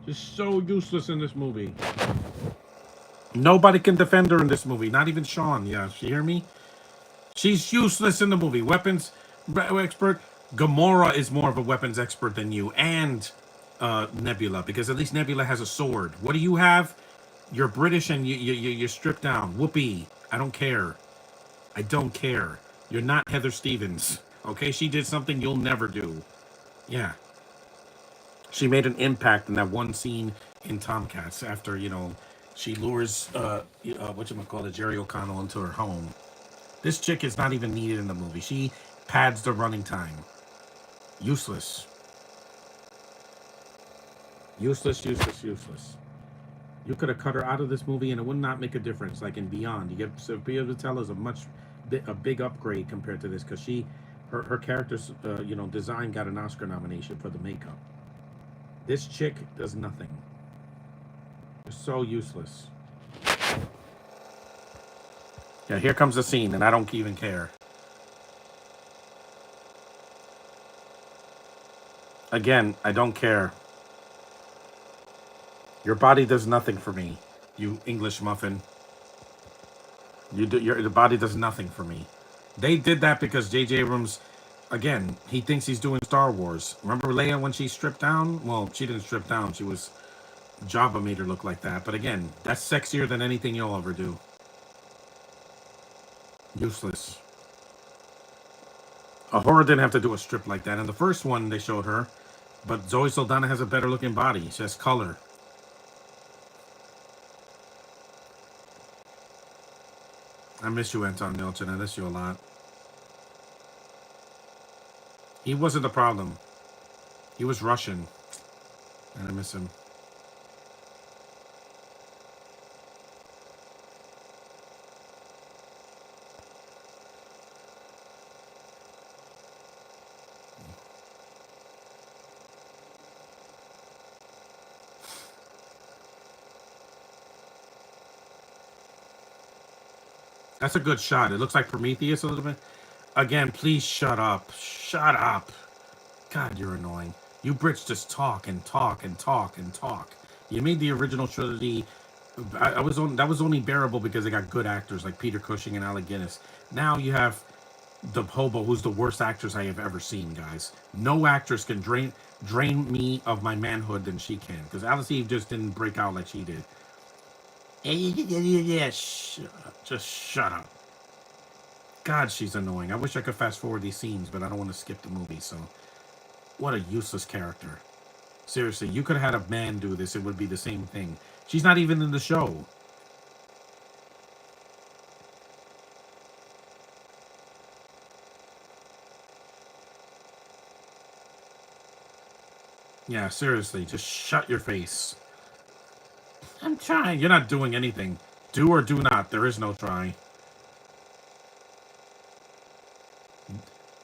She's so useless in this movie. Nobody can defend her in this movie. Not even Sean. Yeah, you hear me? She's useless in the movie. Weapons expert. Gamora is more of a weapons expert than you, and Nebula, because at least Nebula has a sword. What do you have? You're British and you're stripped down. Whoopee. I don't care. I don't care. You're not Heather Stevens. Okay, she did something you'll never do. Yeah, she made an impact in that one scene in Tomcats after she lures whatchamacallit, Jerry O'Connell into her home. This chick is not even needed in the movie. She pads the running time. Useless. Useless, useless, useless. You could have cut her out of this movie and it would not make a difference. Like in Beyond, you get Sophia Patel is a big upgrade compared to this because her character's design got an Oscar nomination for the makeup. This chick does nothing. It's so useless. Yeah, here comes the scene, and I don't even care. Again, I don't care. Your body does nothing for me, you English muffin. The body does nothing for me. They did that because J.J. Abrams, again, he thinks he's doing Star Wars. Remember Leia when she stripped down? Well, she didn't strip down. She was Jabba made her look like that. But again, that's sexier than anything you'll ever do. Useless. A horror didn't have to do a strip like that. In the first one, they showed her. But Zoe Saldana has a better looking body. She has color. I miss you, Anton Yelchin. I miss you a lot. He wasn't the problem. He was Russian. And I miss him. That's a good shot. It looks like Prometheus a little bit. Again, please shut up. Shut up. God, you're annoying. You Brits just talk and talk and talk and talk. You made the original trilogy I was on that was only bearable because they got good actors like Peter Cushing and Alec Guinness. Now you have the hobo who's the worst actress I have ever seen, guys. No actress can drain me of my manhood than she can, because Alice Eve just didn't break out like she did. Yeah, just shut up. God, she's annoying. I wish I could fast forward these scenes, but I don't want to skip the movie. So, what a useless character. Seriously, you could have had a man do this; it would be the same thing. She's not even in the show. Yeah, seriously, just shut your face. I'm trying. You're not doing anything. Do or do not. There is no try.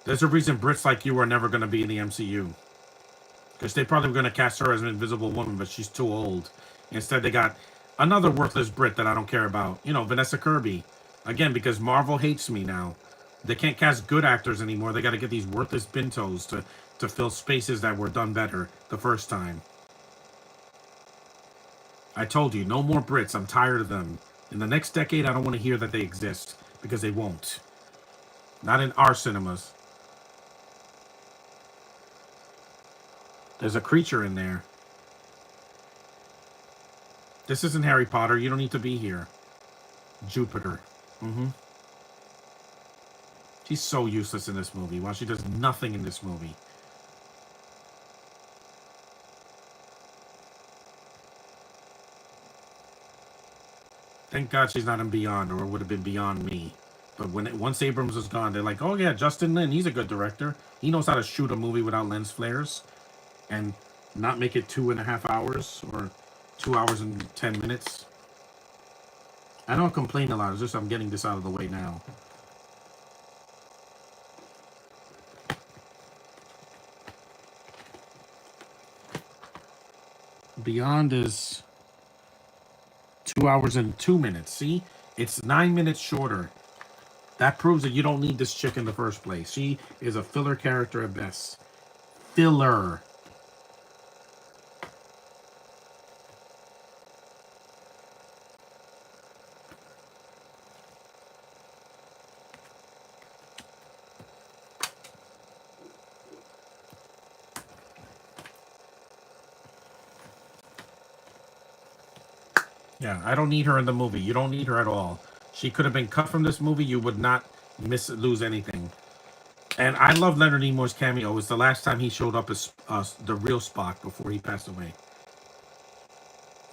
There's a reason Brits like you are never going to be in the MCU. Because they probably were going to cast her as an Invisible Woman, but she's too old. Instead, they got another worthless Brit that I don't care about. You know, Vanessa Kirby. Again, because Marvel hates me now. They can't cast good actors anymore. They got to get these worthless bintos to fill spaces that were done better the first time. I told you, no more Brits. I'm tired of them. In the next decade, I don't want to hear that they exist. Because they won't. Not in our cinemas. There's a creature in there. This isn't Harry Potter. You don't need to be here. Jupiter. Mm-hmm. She's so useless in this movie. While she does nothing in this movie. Thank God she's not in Beyond, or it would have been Beyond Me. But once Abrams was gone, they're like, oh yeah, Justin Lin, he's a good director. He knows how to shoot a movie without lens flares and not make it 2.5 hours or 2 hours and 10 minutes. I don't complain a lot. It's just I'm getting this out of the way now. Beyond is 2 hours and 2 minutes. See, it's 9 minutes shorter. That proves that you don't need this chick in the first place. She is a filler character at best. Filler. Yeah, I don't need her in the movie. You don't need her at all. She could have been cut from this movie. You would not lose anything. And I love Leonard Nimoy's cameo. It was the last time he showed up as the real Spock before he passed away.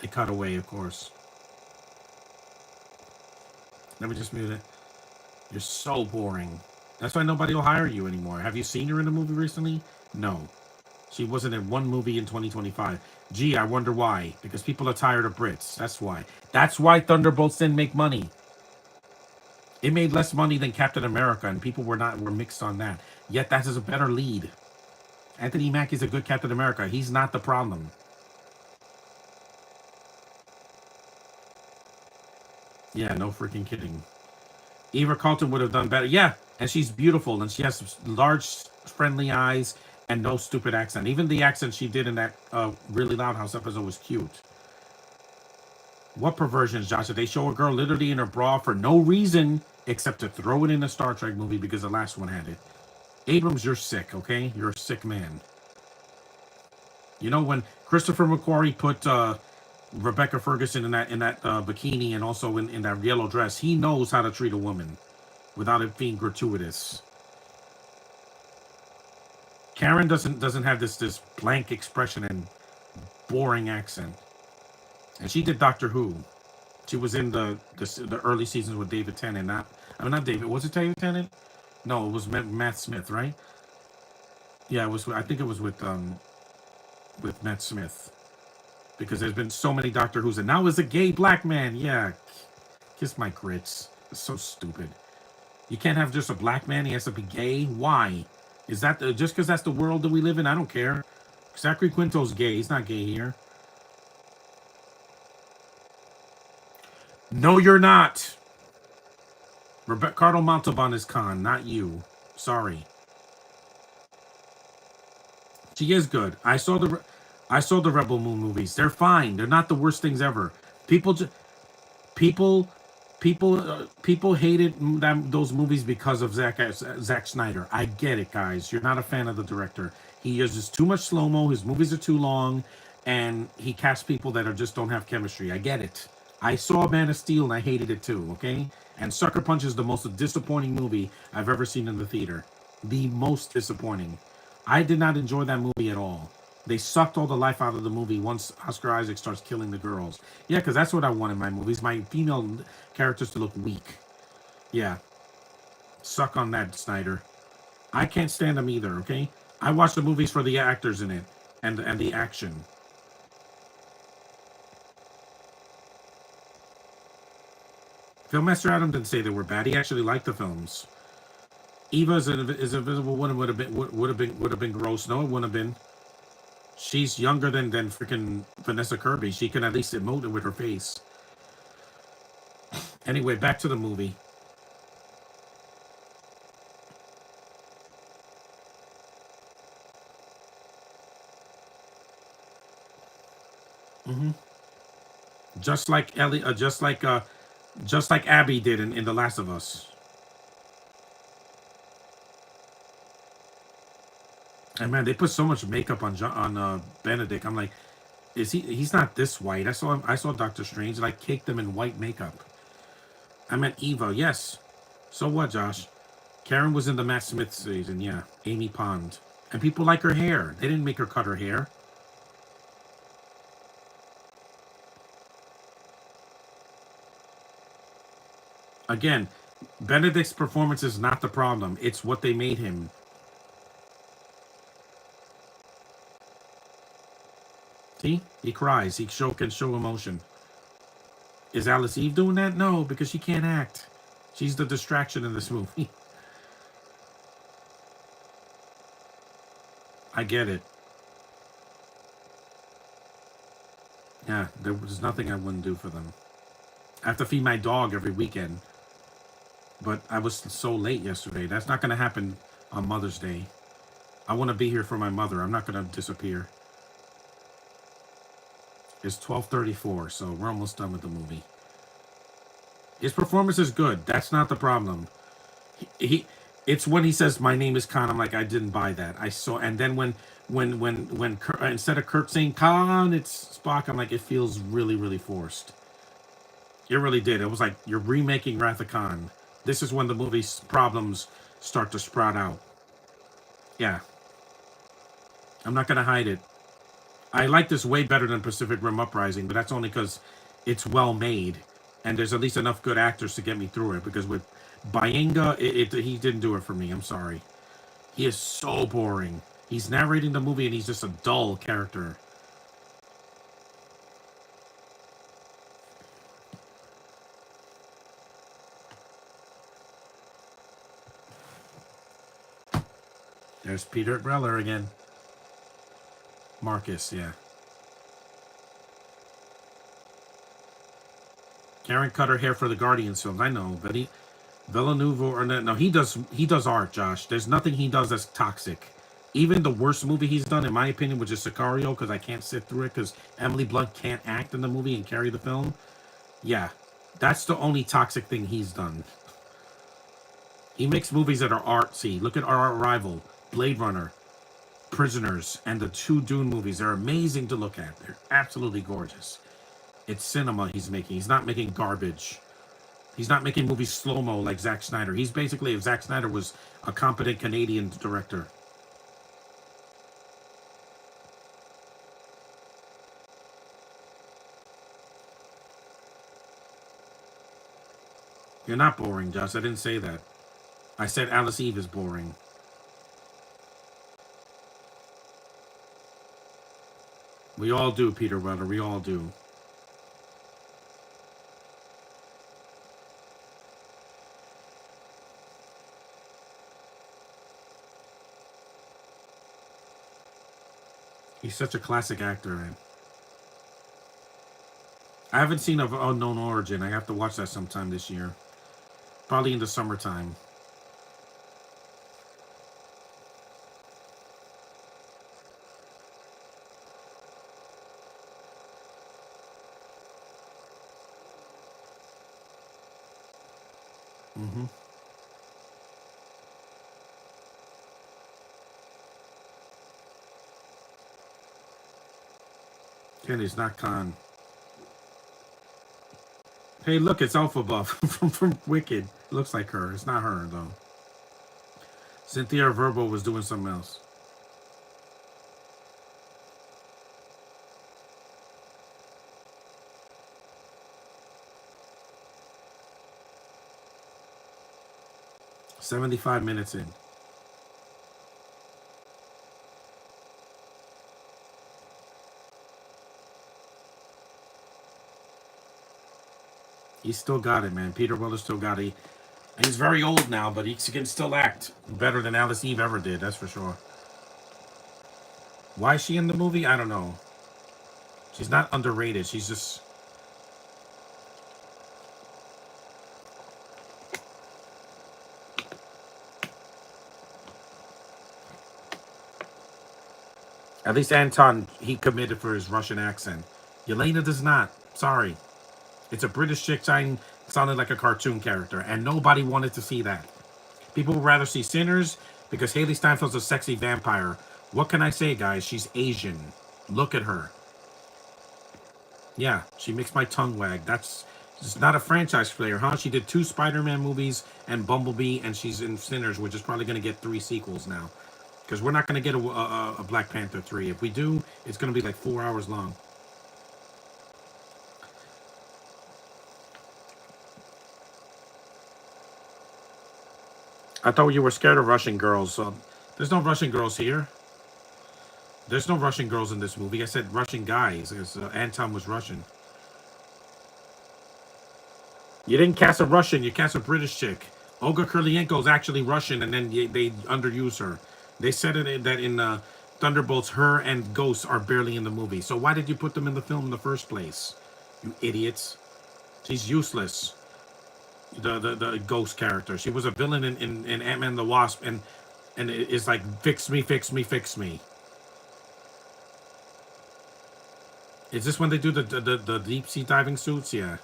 They cut away, of course. Let me just mute it. You're so boring. That's why nobody will hire you anymore. Have you seen her in a movie recently? No. She wasn't in one movie in 2025. Gee, I wonder why. Because people are tired of Brits. That's why. That's why Thunderbolts didn't make money. It made less money than Captain America, and people were mixed on that. Yet that is a better lead. Anthony Mackie's a good Captain America. He's not the problem. Yeah, no freaking kidding. Eva Carlton would have done better. Yeah, and she's beautiful, and she has large, friendly eyes and no stupid accent. Even the accent she did in that Really Loud House episode was cute. What perversions, Josh? Did they show a girl literally in her bra for no reason except to throw it in a Star Trek movie because the last one had it? Abrams, you're sick, okay? You're a sick man. You know, when Christopher McQuarrie put Rebecca Ferguson in that bikini and also in that yellow dress, he knows how to treat a woman without it being gratuitous. Karen doesn't have this blank expression and boring accent. And she did Doctor Who. She was in the early seasons with David Tennant. Not David. Was it David Tennant? No, it was Matt Smith, right? Yeah, it was. I think it was with Matt Smith, because there's been so many Doctor Who's, and now is a gay black man. Yeah, kiss my grits. It's so stupid. You can't have just a black man. He has to be gay. Why? Is that just because that's the world that we live in? I don't care. Zachary Quinto's gay. He's not gay here. No, you're not. Ricardo Montalban is Khan, not you. Sorry. She is good. I saw the Rebel Moon movies. They're fine. They're not the worst things ever. People just People, people hated those movies because of Zack Snyder. I get it, guys. You're not a fan of the director. He uses too much slow mo. His movies are too long, and he casts people that are just don't have chemistry. I get it. I saw Man of Steel and I hated it too. Okay, and Sucker Punch is the most disappointing movie I've ever seen in the theater. The most disappointing. I did not enjoy that movie at all. They sucked all the life out of the movie once Oscar Isaac starts killing the girls. Yeah, because that's what I want in my movies. My female characters to look weak. Yeah, suck on that, Snyder. I can't stand them either, okay? I watch the movies for the actors in it and the action. Filmmaster Adam didn't say they were bad. He actually liked the films. Eva is Invisible Woman would have been gross. No, it wouldn't have been. She's younger than freaking Vanessa Kirby. She can at least emote it with her face. Anyway, back to the movie. Hmm. Just like Ellie, just like Abby did in The Last of Us. And man, they put so much makeup on Benedict. I'm like, is he? He's not this white. I saw Doctor Strange like caked them in white makeup. I meant Eva. Yes. So what, Josh? Karen was in the Matt Smith season. Yeah, Amy Pond. And people like her hair. They didn't make her cut her hair. Again, Benedict's performance is not the problem. It's what they made him. See, he cries. Can show emotion. Is Alice Eve doing that? No, because she can't act. She's the distraction in this movie. I get it. Yeah, there was nothing I wouldn't do for them. I have to feed my dog every weekend, but I was so late yesterday. That's not going to happen on Mother's Day. I want to be here for my mother. I'm not going to disappear. It's 12:34, so we're almost done with the movie. His performance is good. That's not the problem. He it's when he says my name is Khan. I'm like, I didn't buy that. I saw, and then when instead of Kurt saying Khan, it's Spock. I'm like, it feels really forced. It really did. It was like you're remaking Wrath of Khan. This is when the movie's problems start to sprout out. Yeah, I'm not gonna hide it. I like this way better than Pacific Rim Uprising, but that's only because it's well made, and there's at least enough good actors to get me through it. Because with Bayenga, he didn't do it for me. I'm sorry. He is so boring. He's narrating the movie, and he's just a dull character. There's Peter Breller again. Marcus, yeah. Karen cut her hair for the Guardians films. I know, but Villeneuve or no, he does art, Josh. There's nothing he does that's toxic. Even the worst movie he's done, in my opinion, which is Sicario, because I can't sit through it because Emily Blunt can't act in the movie and carry the film. Yeah, that's the only toxic thing he's done. He makes movies that are artsy. Look at our rival, Blade Runner, Prisoners, and the two Dune movies. They're amazing to look at. They're absolutely gorgeous. It's cinema he's making. He's not making garbage. He's not making movies slow mo like Zack Snyder. He's basically if Zack Snyder was a competent Canadian director. You're not boring, Josh. I didn't say that. I said Alice Eve is boring. We all do, Peter Weller. We all do. He's such a classic actor, man. I haven't seen of Unknown Origin. I have to watch that sometime this year. Probably in the summertime. Kenny's not Khan. Hey, look, it's Alpha Buff from Wicked. Looks like her. It's not her though. Cynthia Verbo was doing something else. 75 minutes in. He's still got it, man. Peter Weller still got it. He's very old now, but he can still act better than Alice Eve ever did. That's for sure. Why is she in the movie? I don't know. She's not underrated. She's just. At least Anton, he committed for his Russian accent. Yelena does not. Sorry. It's a British chick sounding like a cartoon character, and nobody wanted to see that. People would rather see Sinners because Haley Steinfeld's a sexy vampire. What can I say, guys? She's Asian. Look at her. Yeah, she makes my tongue wag. That's just not a franchise player, huh? She did 2 Spider-Man movies and Bumblebee, and she's in Sinners, which is probably going to get 3 sequels now. Because we're not going to get a Black Panther 3. If we do, it's going to be like 4 hours long. I thought you were scared of Russian girls. So there's no Russian girls here. There's no Russian girls in this movie. I said Russian guys. Because Anton was Russian. You didn't cast a Russian. You cast a British chick. Olga Kurylenko is actually Russian, and then they underuse her. They said that in Thunderbolts, her and Ghost are barely in the movie. So why did you put them in the film in the first place? You idiots. She's useless. The Ghost character. She was a villain in Ant-Man the Wasp, and it's like, fix me, fix me, fix me. Is this when they do the deep sea diving suits? Yeah.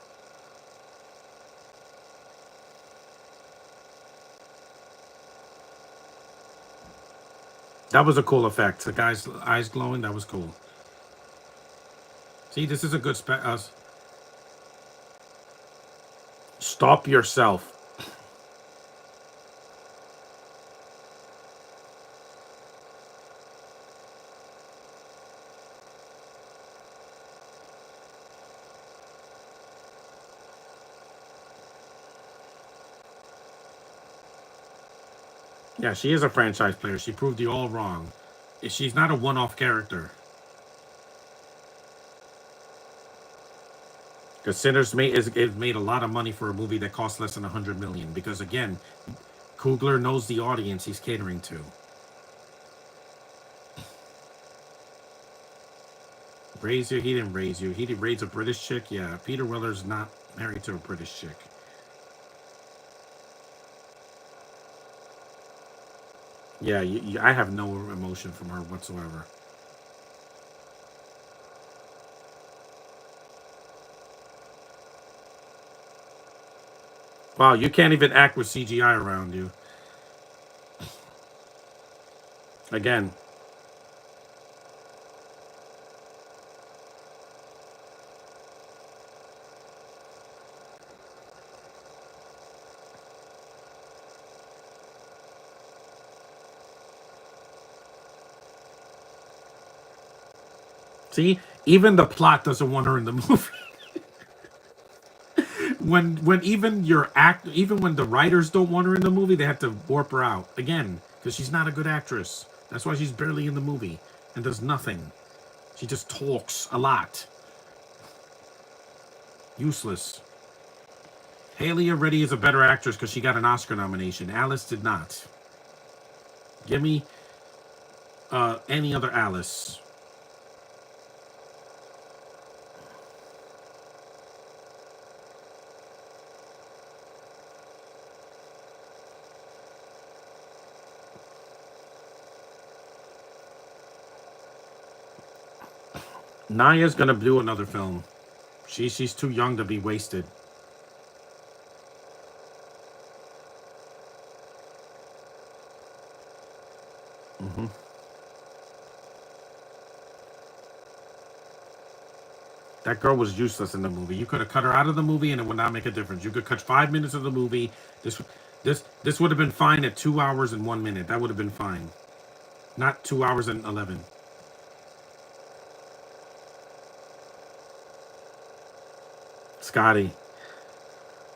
That was a cool effect. The guy's eyes glowing. That was cool. See, this is a good stop yourself. Yeah, she is a franchise player. She proved you all wrong. She's not a one-off character. Because Sinners it made a lot of money for a movie that cost less than 100 million. Because again, Coogler knows the audience he's catering to. Raise you? He didn't raise you. He did raise a British chick. Yeah, Peter Weller's not married to a British chick. Yeah, I have no emotion from her whatsoever. Wow, you can't even act with CGI around you. Again. See, even the plot doesn't want her in the movie. when even when the writers don't want her in the movie, they have to warp her out again because she's not a good actress. That's why she's barely in the movie and does nothing. She just talks a lot. Useless. Haley already is a better actress because she got an Oscar nomination. Alice did not. Give me any other Alice. Naya's gonna do another film. She's too young to be wasted. That girl was useless in the movie. You could have cut her out of the movie and it would not make a difference. You could cut 5 minutes of the movie. This would have been fine at 2 hours and 1 minute. That would have been fine. Not 2 hours and 11. Scotty,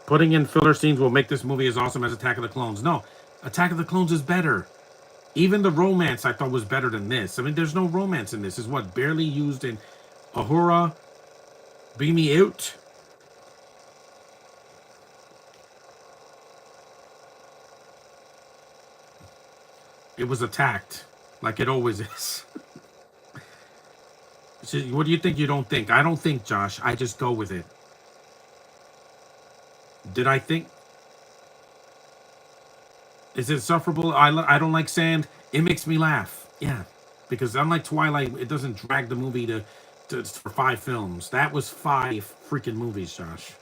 putting in filler scenes will make this movie as awesome as Attack of the Clones. No, Attack of the Clones is better. Even the romance I thought was better than this. I mean, there's no romance in this. It's what barely used in Ahura, Beam Me Out. It was attacked, like it always is. So what do you think? You don't think? I don't think, Josh. I just go with it. Did I think? Is it insufferable? I don't like sand. It makes me laugh. Yeah, because unlike Twilight, it doesn't drag the movie for 5 films. That was 5 freaking movies, Josh.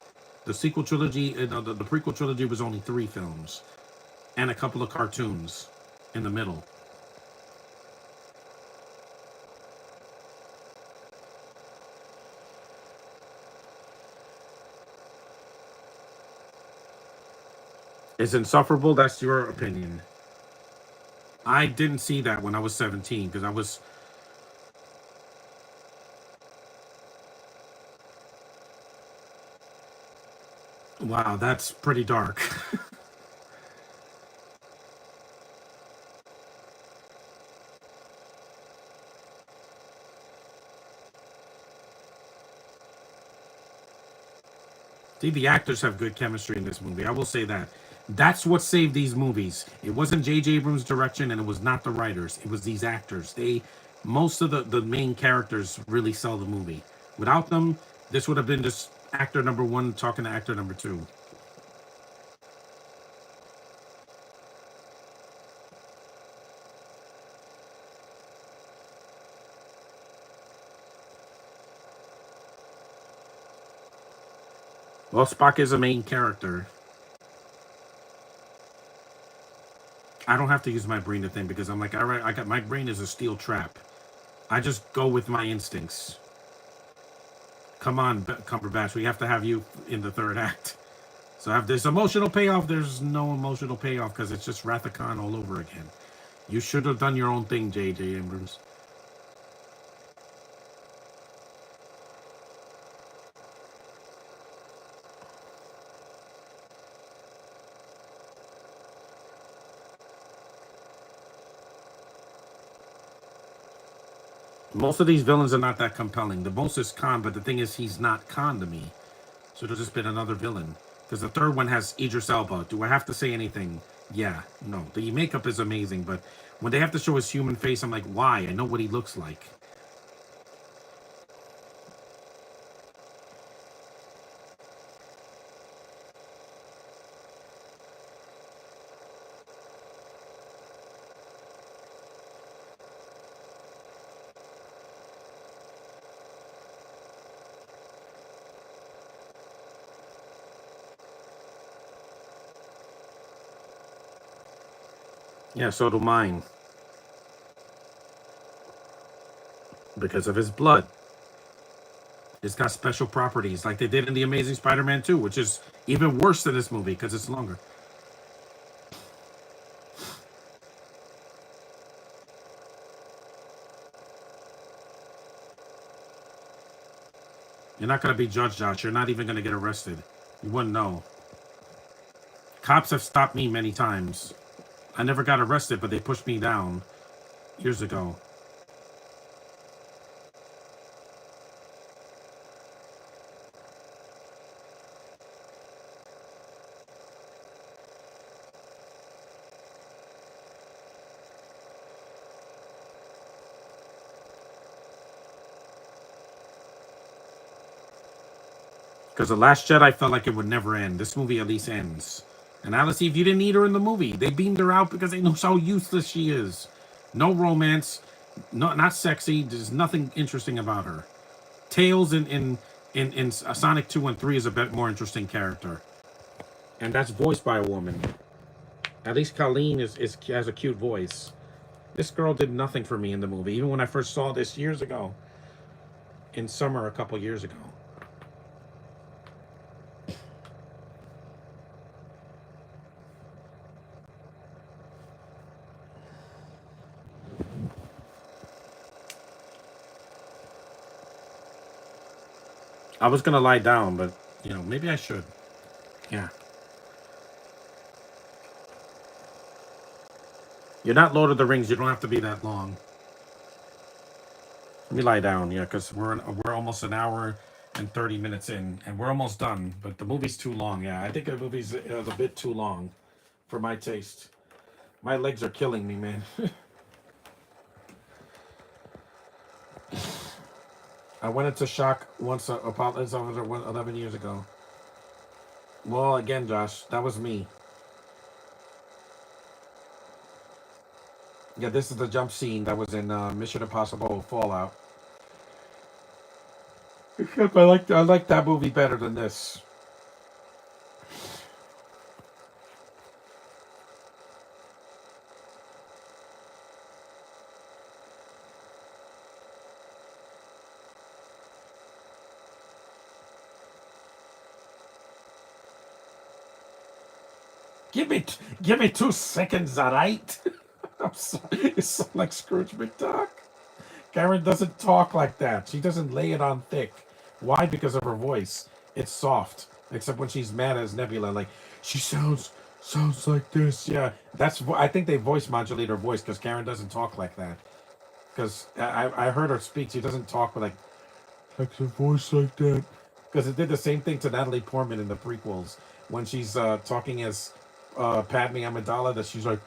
The sequel trilogy, the prequel trilogy was only 3 films, and a couple of cartoons in the middle. Is insufferable? That's your opinion. I didn't see that when I was 17 because I was. Wow, that's pretty dark. See, the actors have good chemistry in this movie. I will say that. That's what saved these movies. It wasn't J.J. Abrams' direction, and it was not the writers. It was these actors. Most of the main characters really sell the movie. Without them, this would have been just actor number one talking to actor number two. Well, Spock is a main character. I don't have to use my brain to think because I'm like, all right, I got my brain is a steel trap. I just go with my instincts. Come on, Cumberbatch, we have to have you in the third act. So have this emotional payoff. There's no emotional payoff because it's just Wrath of Khan all over again. You should have done your own thing, J.J. Abrams. Most of these villains are not that compelling. The most is Khan, but the thing is, he's not Khan to me. Should have just been another villain. Because the third one has Idris Elba. Do I have to say anything? Yeah, no. The makeup is amazing, but when they have to show his human face, I'm like, why? I know what he looks like. Yeah, so do mine. Because of his blood. It's got special properties, like they did in The Amazing Spider-Man 2, which is even worse than this movie because it's longer. You're not going to be judged, Josh. You're not even going to get arrested. You wouldn't know. Cops have stopped me many times. I never got arrested, but they pushed me down years ago. Because The Last Jedi felt like it would never end. This movie at least ends. And Alice Eve, you didn't need her in the movie. They beamed her out because they know how useless she is. No romance, not sexy. There's nothing interesting about her. Tails in Sonic 2 and 3 is a bit more interesting character. And that's voiced by a woman. At least Colleen has a cute voice. This girl did nothing for me in the movie, even when I first saw this years ago. In summer a couple years ago. I was gonna lie down, but maybe I should. Yeah. You're not Lord of the Rings. You don't have to be that long. Let me lie down, yeah, because we're almost an hour and 30 minutes in, and we're almost done. But the movie's too long. Yeah, I think the movie's a bit too long for my taste. My legs are killing me, man. I went into shock once about this over 11 years ago. Well, again, Josh, that was me. Yeah, this is the jump scene that was in Mission Impossible Fallout. Except I like that movie better than this. Give me 2 seconds, alright? I'm sorry. It's so like Scrooge McDuck. Karen doesn't talk like that. She doesn't lay it on thick. Why? Because of her voice. It's soft. Except when she's mad as Nebula, like she sounds like this. Yeah, I think they voice modulate her voice because Karen doesn't talk like that. Because I heard her speak. She doesn't talk with like a voice like that. Because it did the same thing to Natalie Portman in the prequels when she's talking as Padme Amidala. That she's like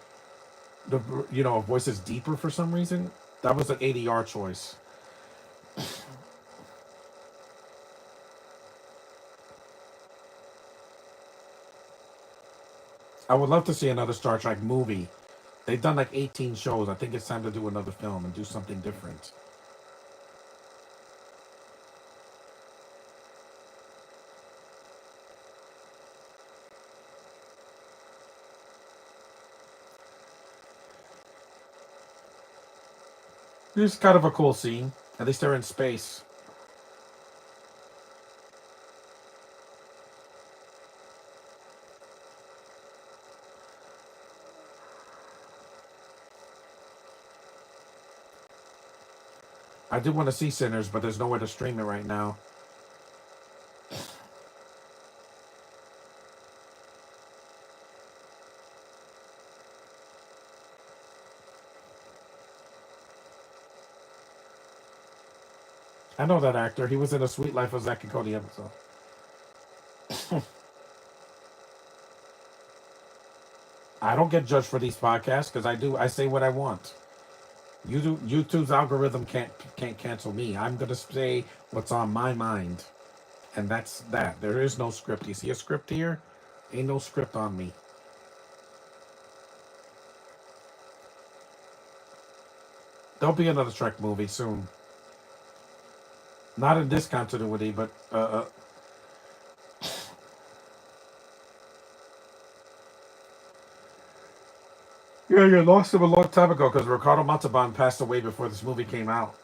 the her voice is deeper for some reason. That was an ADR choice. I would love to see another Star Trek movie. They've done like 18 shows. I think it's time to do another film and do something different. It's kind of a cool scene. At least they're in space. I do want to see Sinners, but there's nowhere to stream it right now. I know that actor. He was in A Sweet Life of Zack and Cody episode. I don't get judged for these podcasts because I say what I want. YouTube's algorithm can't cancel me. I'm gonna say what's on my mind, and that's that. There is no script. You see a script here? Ain't no script on me. There'll be another Trek movie soon. Not in this continuity, but yeah, you lost him a long time ago because Ricardo Montalban passed away before this movie came out.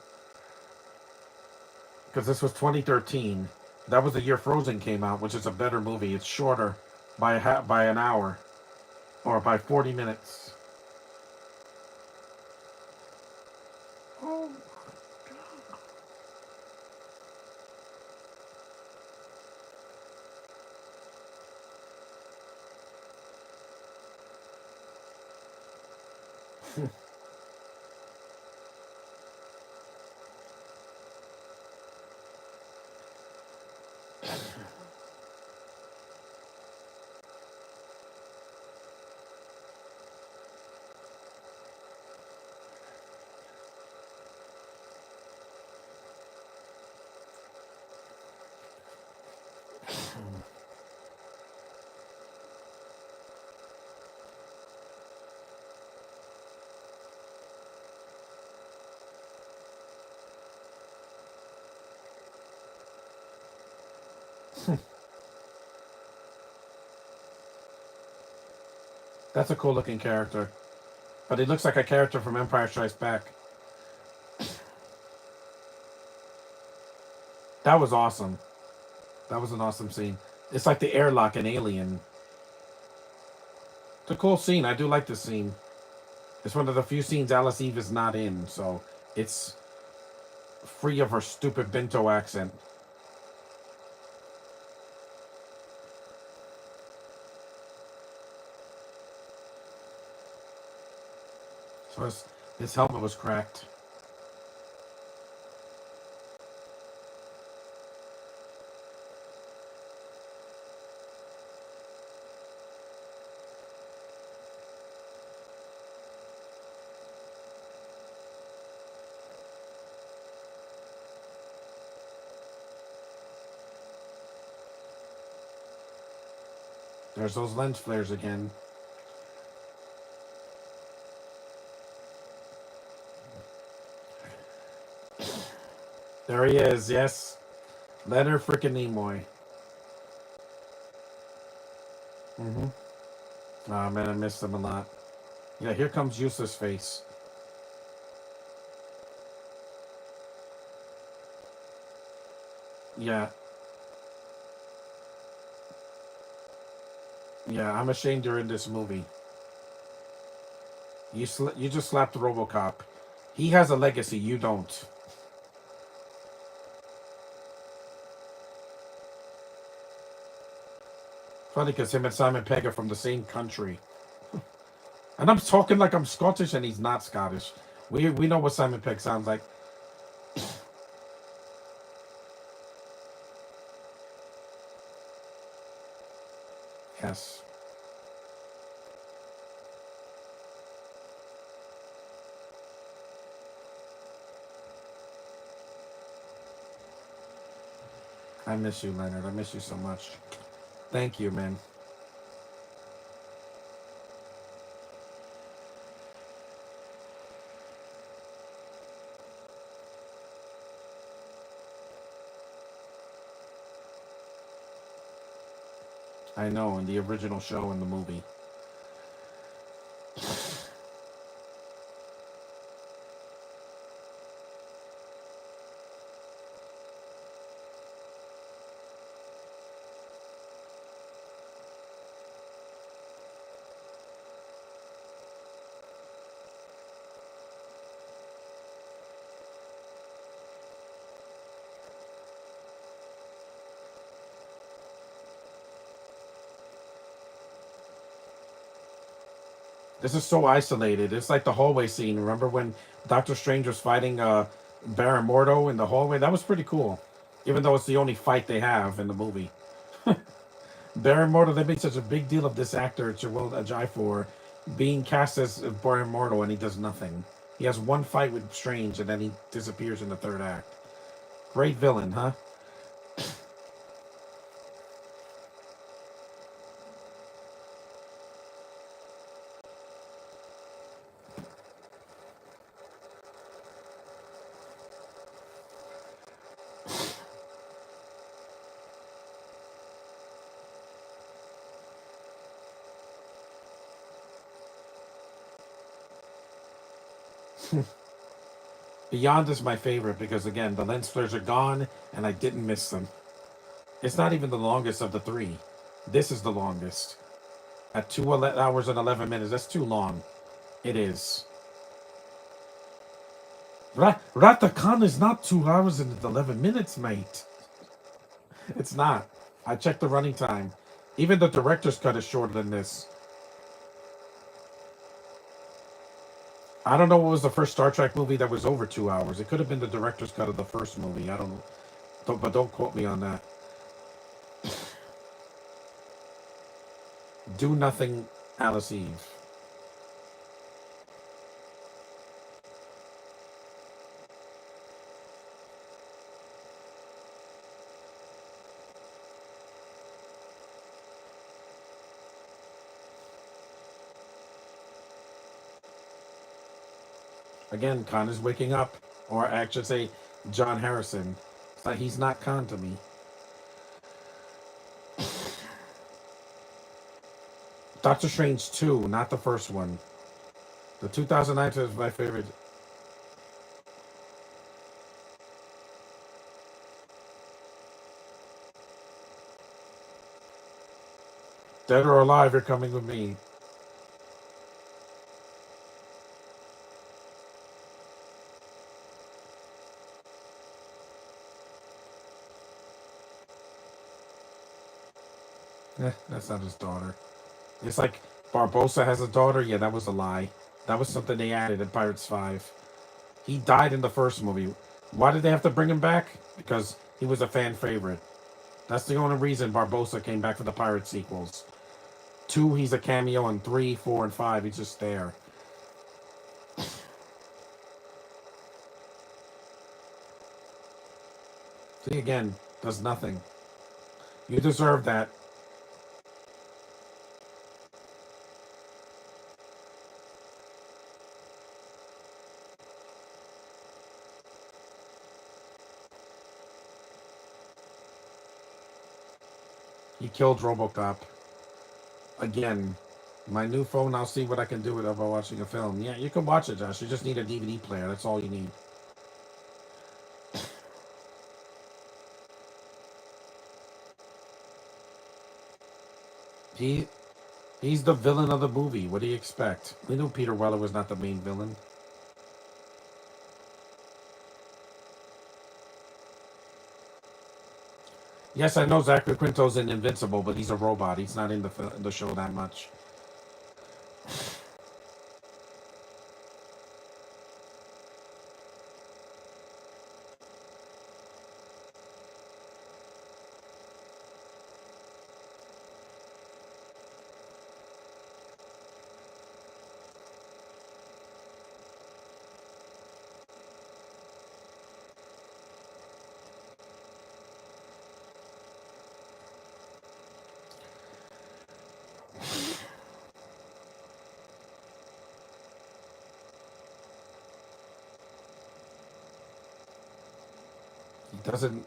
Because this was 2013. That was the year Frozen came out, which is a better movie. It's shorter by an hour or by 40 minutes. Oh that's a cool looking character. But he looks like a character from Empire Strikes Back. That was awesome. That was an awesome scene. It's like the airlock in Alien. It's a cool scene. I do like this scene. It's one of the few scenes Alice Eve is not in, so it's free of her stupid Bento accent. So his helmet was cracked. There's those lens flares again. There he is, yes. Leonard freaking Nimoy. Mm-hmm. Oh man, I missed him a lot. Yeah, here comes Useless Face. Yeah. Yeah, I'm ashamed you're in this movie. You just slapped RoboCop. He has a legacy, you don't. Funny because him and Simon Pegg are from the same country. And I'm talking like I'm Scottish and he's not Scottish. We know what Simon Pegg sounds like. Yes. I miss you, Leonard. I miss you so much. Thank you, man. I know, in the original show in the movie. This is so isolated. It's like the hallway scene. Remember when Doctor Strange was fighting Baron Mordo in the hallway? That was pretty cool. Even though it's the only fight they have in the movie. Baron Mordo, they made such a big deal of this actor, Chiwetel Ejiofor, being cast as Baron Mordo, and he does nothing. He has one fight with Strange, and then he disappears in the third act. Great villain, huh? Beyond is my favorite because, again, the lens flares are gone, and I didn't miss them. It's not even the longest of the three. This is the longest. At 2 hours and 11 minutes, that's too long. It is. Ratakan is not 2 hours and 11 minutes, mate. It's not. I checked the running time. Even the director's cut is shorter than this. I don't know what was the first Star Trek movie that was over 2 hours. It could have been the director's cut of the first movie. I don't know. But don't quote me on that. Do Nothing, Alice Eve. Again, Khan is waking up. Or I should say, John Harrison. It's like he's not Khan to me. Doctor Strange 2, not the first one. The 2009 is my favorite. Dead or alive, you're coming with me. That's not his daughter. It's like Barbosa has a daughter. Yeah, that was a lie. That was something they added in Pirates 5. He died in the first movie. Why did they have to bring him back? Because he was a fan favorite. That's the only reason Barbosa came back for the Pirate sequels. 2, he's a cameo, and 3, 4, and 5, he's just there. See, again, does nothing. You deserve that. He killed Robocop. Again, my new phone, I'll see what I can do with it while watching a film. Yeah, you can watch it, Josh. You just need a DVD player. That's all you need. He he's the villain of the movie. What do you expect? We knew Peter Weller was not the main villain. Yes, I know Zachary Quinto's in Invincible, but he's a robot. He's not in the show that much. He doesn't.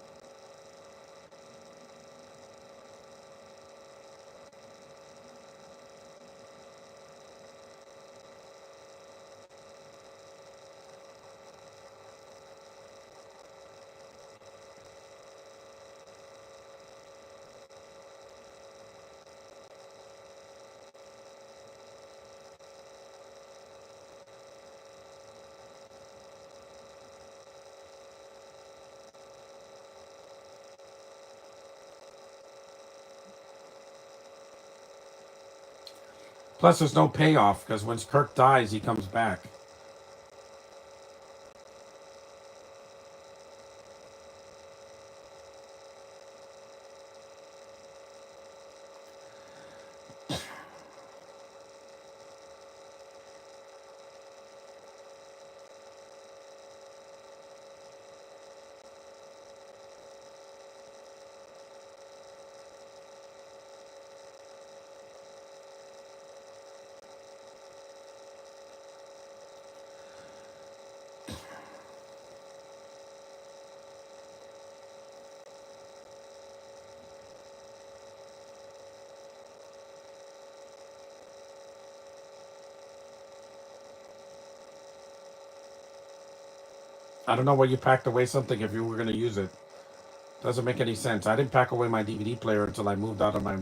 Plus, there's no payoff because when Kirk dies, he comes back. I don't know why you packed away something if you were going to use it. Doesn't make any sense. I didn't pack away my DVD player until I moved out of my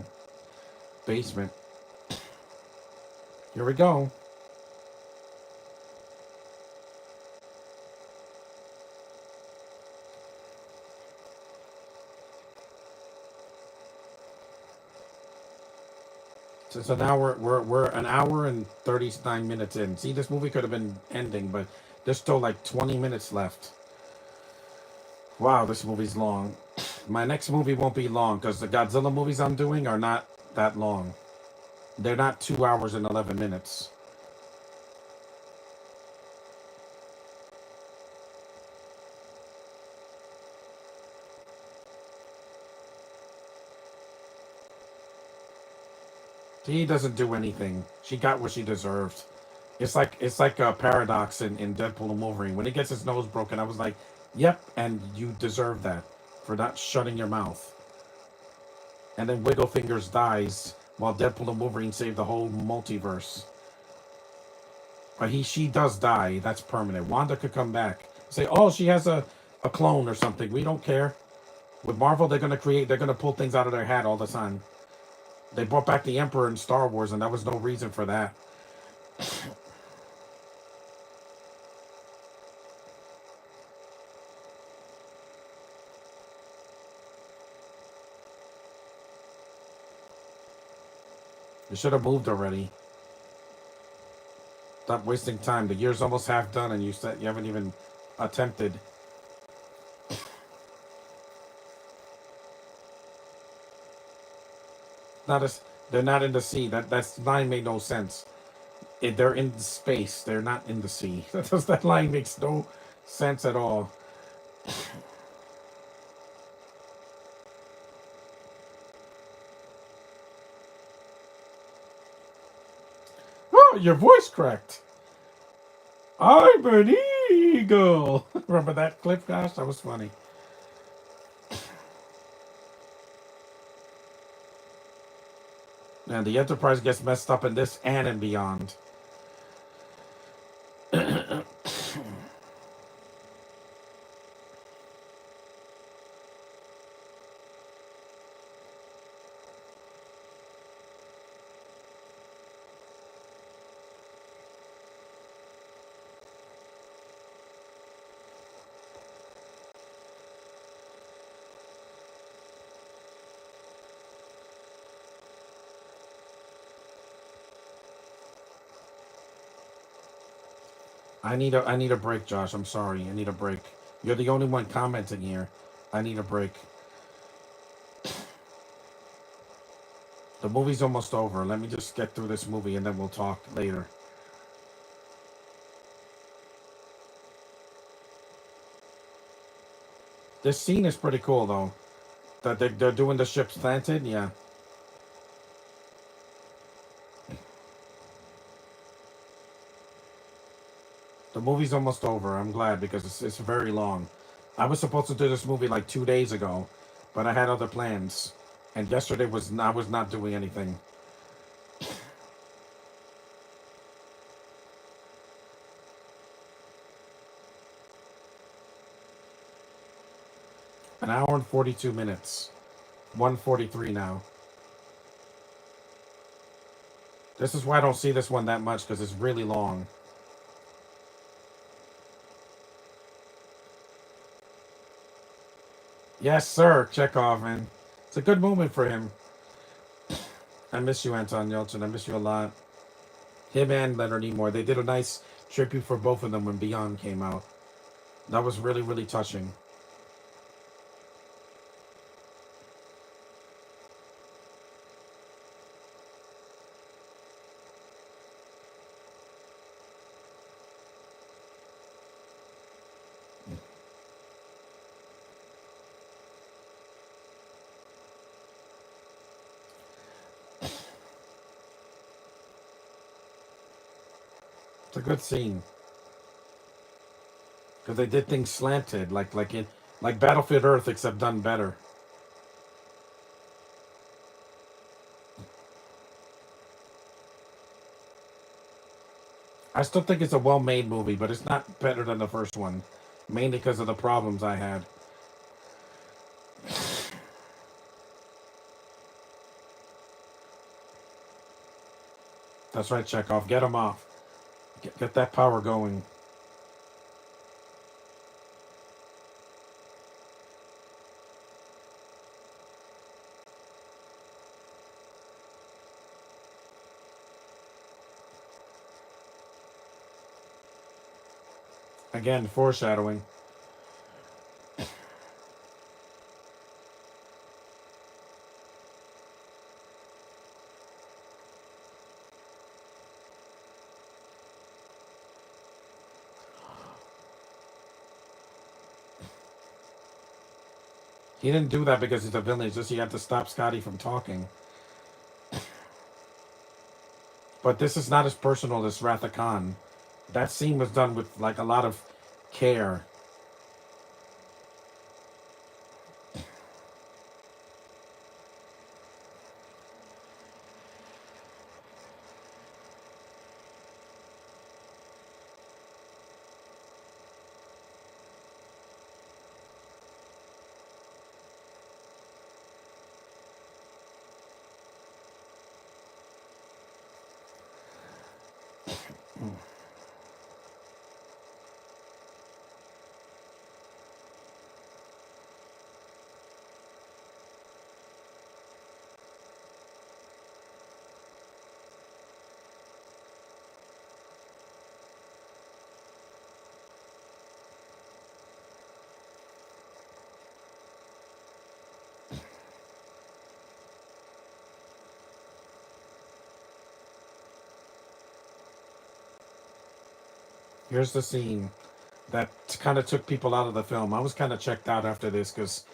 basement. Here we go. So now we're an hour and 39 minutes in. See, this movie could have been ending, but there's still like 20 minutes left. Wow, this movie's long. My next movie won't be long because the Godzilla movies I'm doing are not that long. They're not 2 hours and 11 minutes. He doesn't do anything. She got what she deserved. It's like a paradox in Deadpool and Wolverine. When he gets his nose broken, I was like, "Yep," and you deserve that for not shutting your mouth. And then Wigglefingers dies while Deadpool and Wolverine save the whole multiverse. But she does die. That's permanent. Wanda could come back. Say, oh, she has a clone or something. We don't care. With Marvel, they're gonna pull things out of their hat all the time. They brought back the Emperor in Star Wars, and there was no reason for that. They should have moved already. Stop wasting time. The year's almost half done, and you said you haven't even attempted. Not as they're not in the sea. That's line made no sense. They're in space. They're not in the sea. That line makes no sense at all. Oh, your voice cracked. I'm an eagle. Remember that clip, gosh? That was funny. And the Enterprise gets messed up in this and in beyond. I need a break, Josh. I'm sorry. I need a break. You're the only one commenting here. I need a break. The movie's almost over. Let me just get through this movie and then we'll talk later. This scene is pretty cool though. That they're doing the ships planted, yeah. The movie's almost over. I'm glad because it's very long. I was supposed to do this movie like 2 days ago, but I had other plans. And yesterday I was not doing anything. An hour and 42 minutes. 143 now. This is why I don't see this one that much because it's really long. Yes, sir, Chekhov, man. It's a good moment for him. I miss you, Anton Yelchin. I miss you a lot. Him and Leonard Nimoy. They did a nice tribute for both of them when Beyond came out. That was really, really touching. It's a good scene because they did things slanted, like Battlefield Earth, except done better. I still think it's a well-made movie, but it's not better than the first one, mainly because of the problems I had. That's right, Chekhov. Get him off. Get that power going. Again, foreshadowing. He didn't do that because he's a villain. It's just he had to stop Scotty from talking. But this is not as personal as Wrath of Khan. That scene was done with like a lot of care. Here's the scene that kind of took people out of the film. I was kind of checked out after this because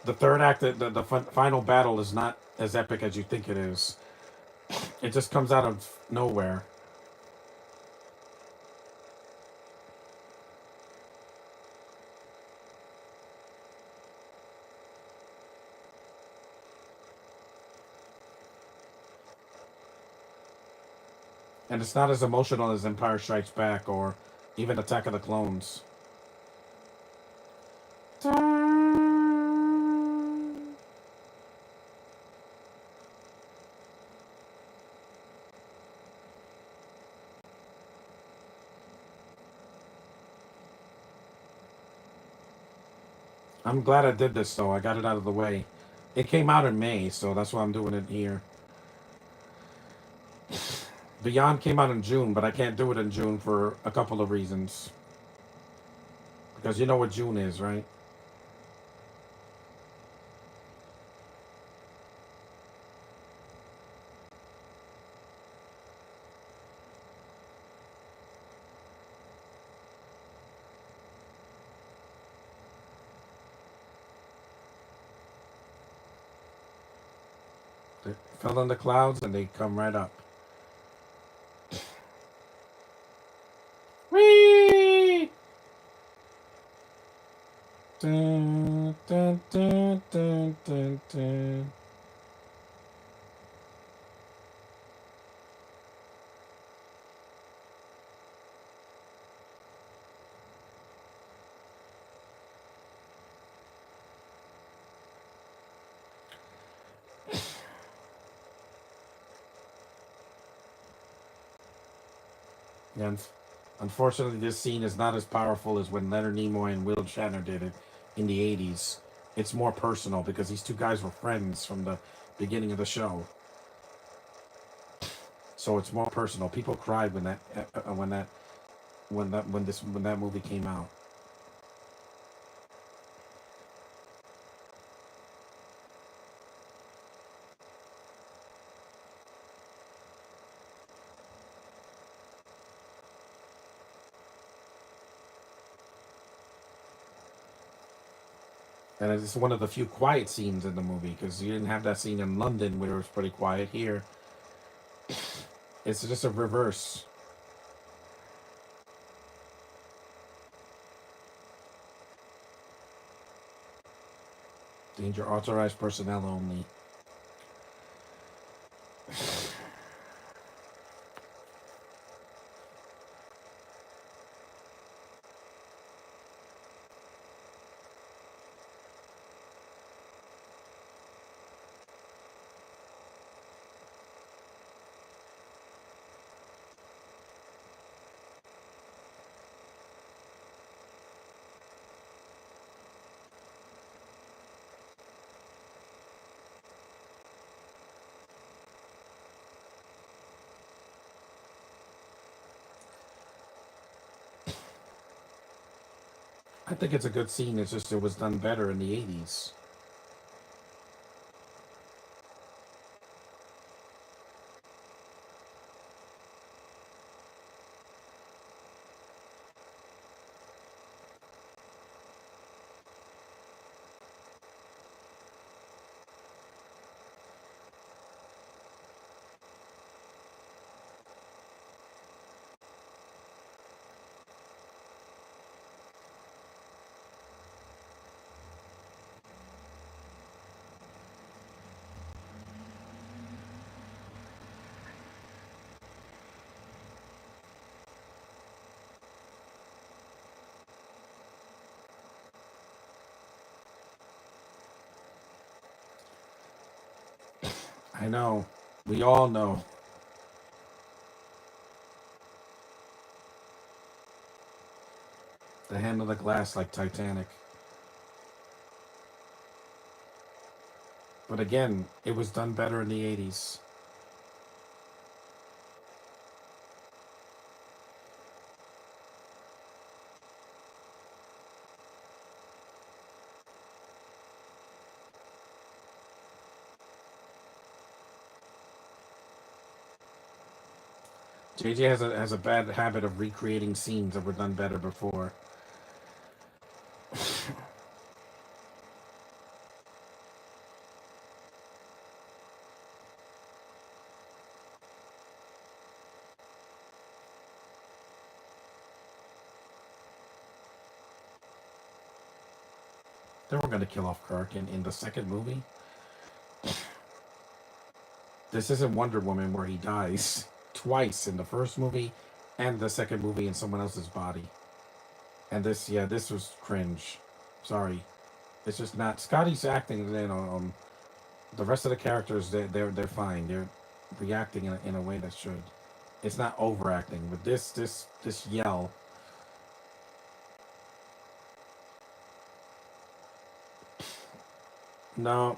the third act, final battle is not as epic as you think it is. It just comes out of nowhere. And it's not as emotional as Empire Strikes Back or even Attack of the Clones. I'm glad I did this though. I got it out of the way. It came out in May, so that's why I'm doing it here. Beyond came out in June, but I can't do it in June for a couple of reasons. Because you know what June is, right? They fell in the clouds and they come right up. Whee! Dun, dun, dun, dun, dun, dun. And unfortunately, this scene is not as powerful as when Leonard Nimoy and Will Shatner did it in the 80s. It's more personal because these two guys were friends from the beginning of the show. So it's more personal. People cried when when that movie came out. And it's one of the few quiet scenes in the movie because you didn't have that scene in London where it was pretty quiet. Here, it's just a reverse. Danger authorized personnel only. I think it's a good scene. It's just it was done better in the 80s. I know. We all know. The hand of the glass like Titanic. But again, it was done better in the 80s. JJ has a bad habit of recreating scenes that were done better before. They were gonna kill off Kirk in the second movie. This isn't Wonder Woman where he dies twice in the first movie and the second movie in someone else's body. And this, yeah, this was cringe. Sorry, it's just not. Scotty's acting. The rest of the characters, they're fine. They're reacting in a way that should. It's not overacting, but this yell. No,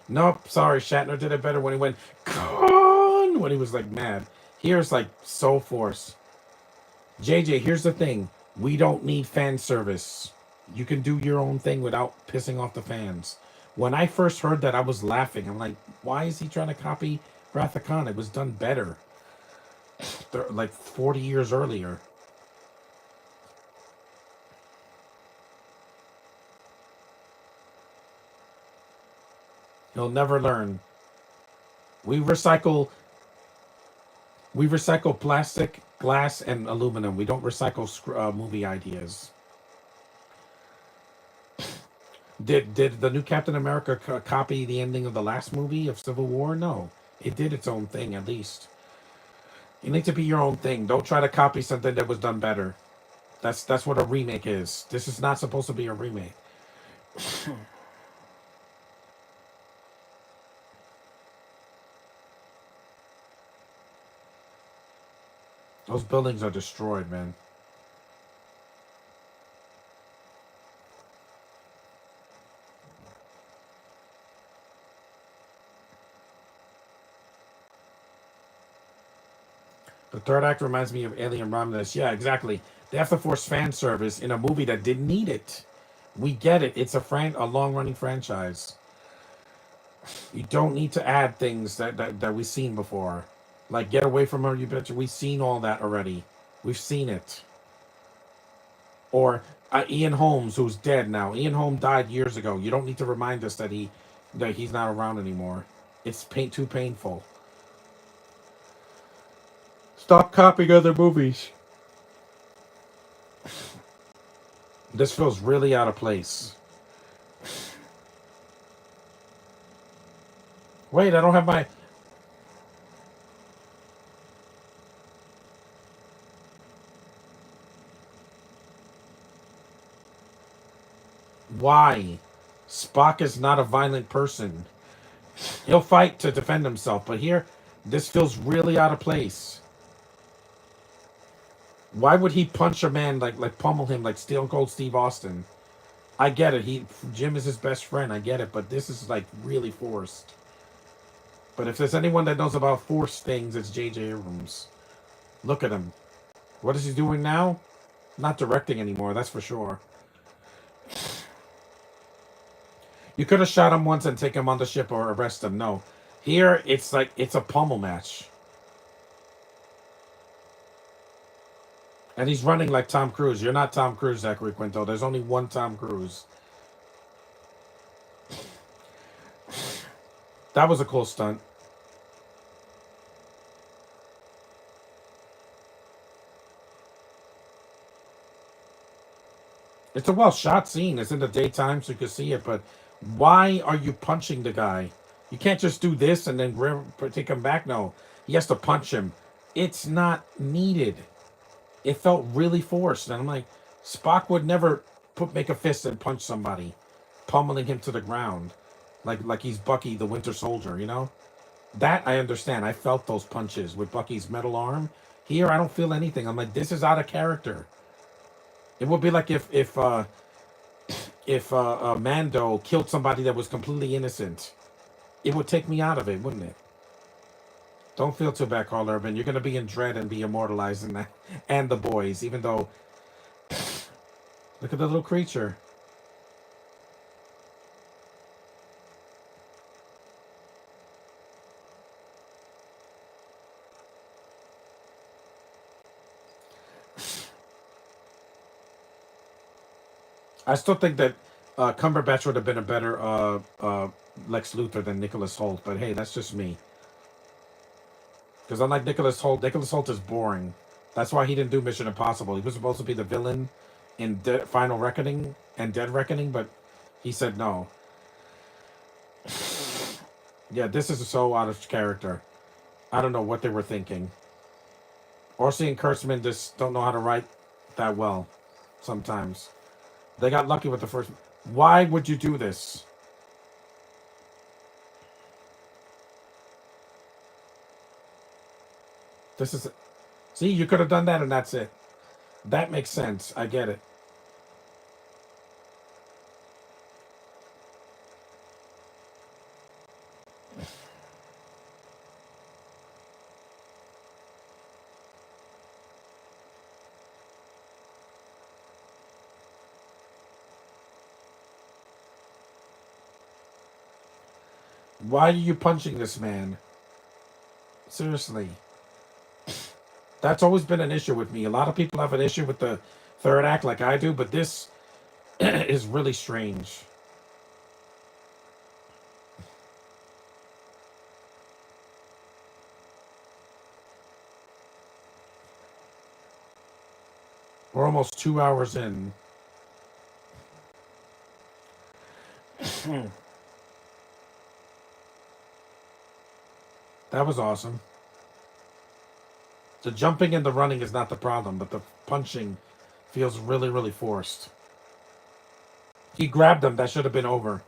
nope. Sorry, Shatner did it better when he went con when he was like mad. Here's like so forced. JJ, here's the thing. We don't need fan service. You can do your own thing without pissing off the fans. When I first heard that, I was laughing. I'm like, why is he trying to copy Wrath of Khan? It was done better. Like 40 years earlier. He'll never learn. We recycle we recycle plastic, glass, and aluminum. We don't recycle movie ideas. Did the new Captain America copy the ending of the last movie of Civil War? No, it did its own thing at least. You need to be your own thing. Don't try to copy something that was done better. That's what a remake is. This is not supposed to be a remake. Those buildings are destroyed, man. The third act reminds me of Alien Romulus. Yeah, exactly. They have to force fan service in a movie that didn't need it. We get it. It's a long running franchise. You don't need to add things that we've seen before. Like get away from her, you bitch. We've seen all that already. We've seen it. Or Ian Holmes, who's dead now. Ian Holmes died years ago. You don't need to remind us that he's not around anymore. It's too painful. Stop copying other movies. This feels really out of place. Wait, I don't have my. Why? Spock is not a violent person. He'll fight to defend himself, but here, this feels really out of place. Why would he punch a man like pummel him like Stone Cold Steve Austin? I get it. Jim is his best friend. I get it, but this is like really forced. But if there's anyone that knows about forced things, it's J.J. Abrams. Look at him. What is he doing now? Not directing anymore, that's for sure. You could have shot him once and take him on the ship or arrest him. No. Here, it's like, it's a pummel match. And he's running like Tom Cruise. You're not Tom Cruise, Zachary Quinto. There's only one Tom Cruise. That was a cool stunt. It's a well shot scene. It's in the daytime, so you can see it. But why are you punching the guy? You can't just do this and then take him back. No, he has to punch him. It's not needed. It felt really forced, and I'm like, Spock would never make a fist and punch somebody, pummeling him to the ground, like he's Bucky the Winter Soldier. You know that I understand. I felt those punches with Bucky's metal arm. Here, I don't feel anything. I'm like, this is out of character. It would be like if Mando killed somebody that was completely innocent. It would take me out of it, wouldn't it? Don't feel too bad, Carl Urban. You're gonna be in Dread and be immortalized in that, and the boys. Even though, look at the little creature. I still think that Cumberbatch would have been a better Lex Luthor than Nicholas Holt. But hey, that's just me. Because unlike Nicholas Holt is boring. That's why he didn't do Mission Impossible. He was supposed to be the villain in Final Reckoning and Dead Reckoning, but he said no. Yeah, this is so out of character. I don't know what they were thinking. Orsi and Kurtzman just don't know how to write that well sometimes. They got lucky with the first. Why would you do this? This is. See, you could have done that and that's it. That makes sense. I get it. Why are you punching this man? Seriously. That's always been an issue with me. A lot of people have an issue with the third act like I do, but this is really strange. We're almost 2 hours in. That was awesome. The jumping and the running is not the problem, but the punching feels really, really forced. He grabbed them. That should have been over.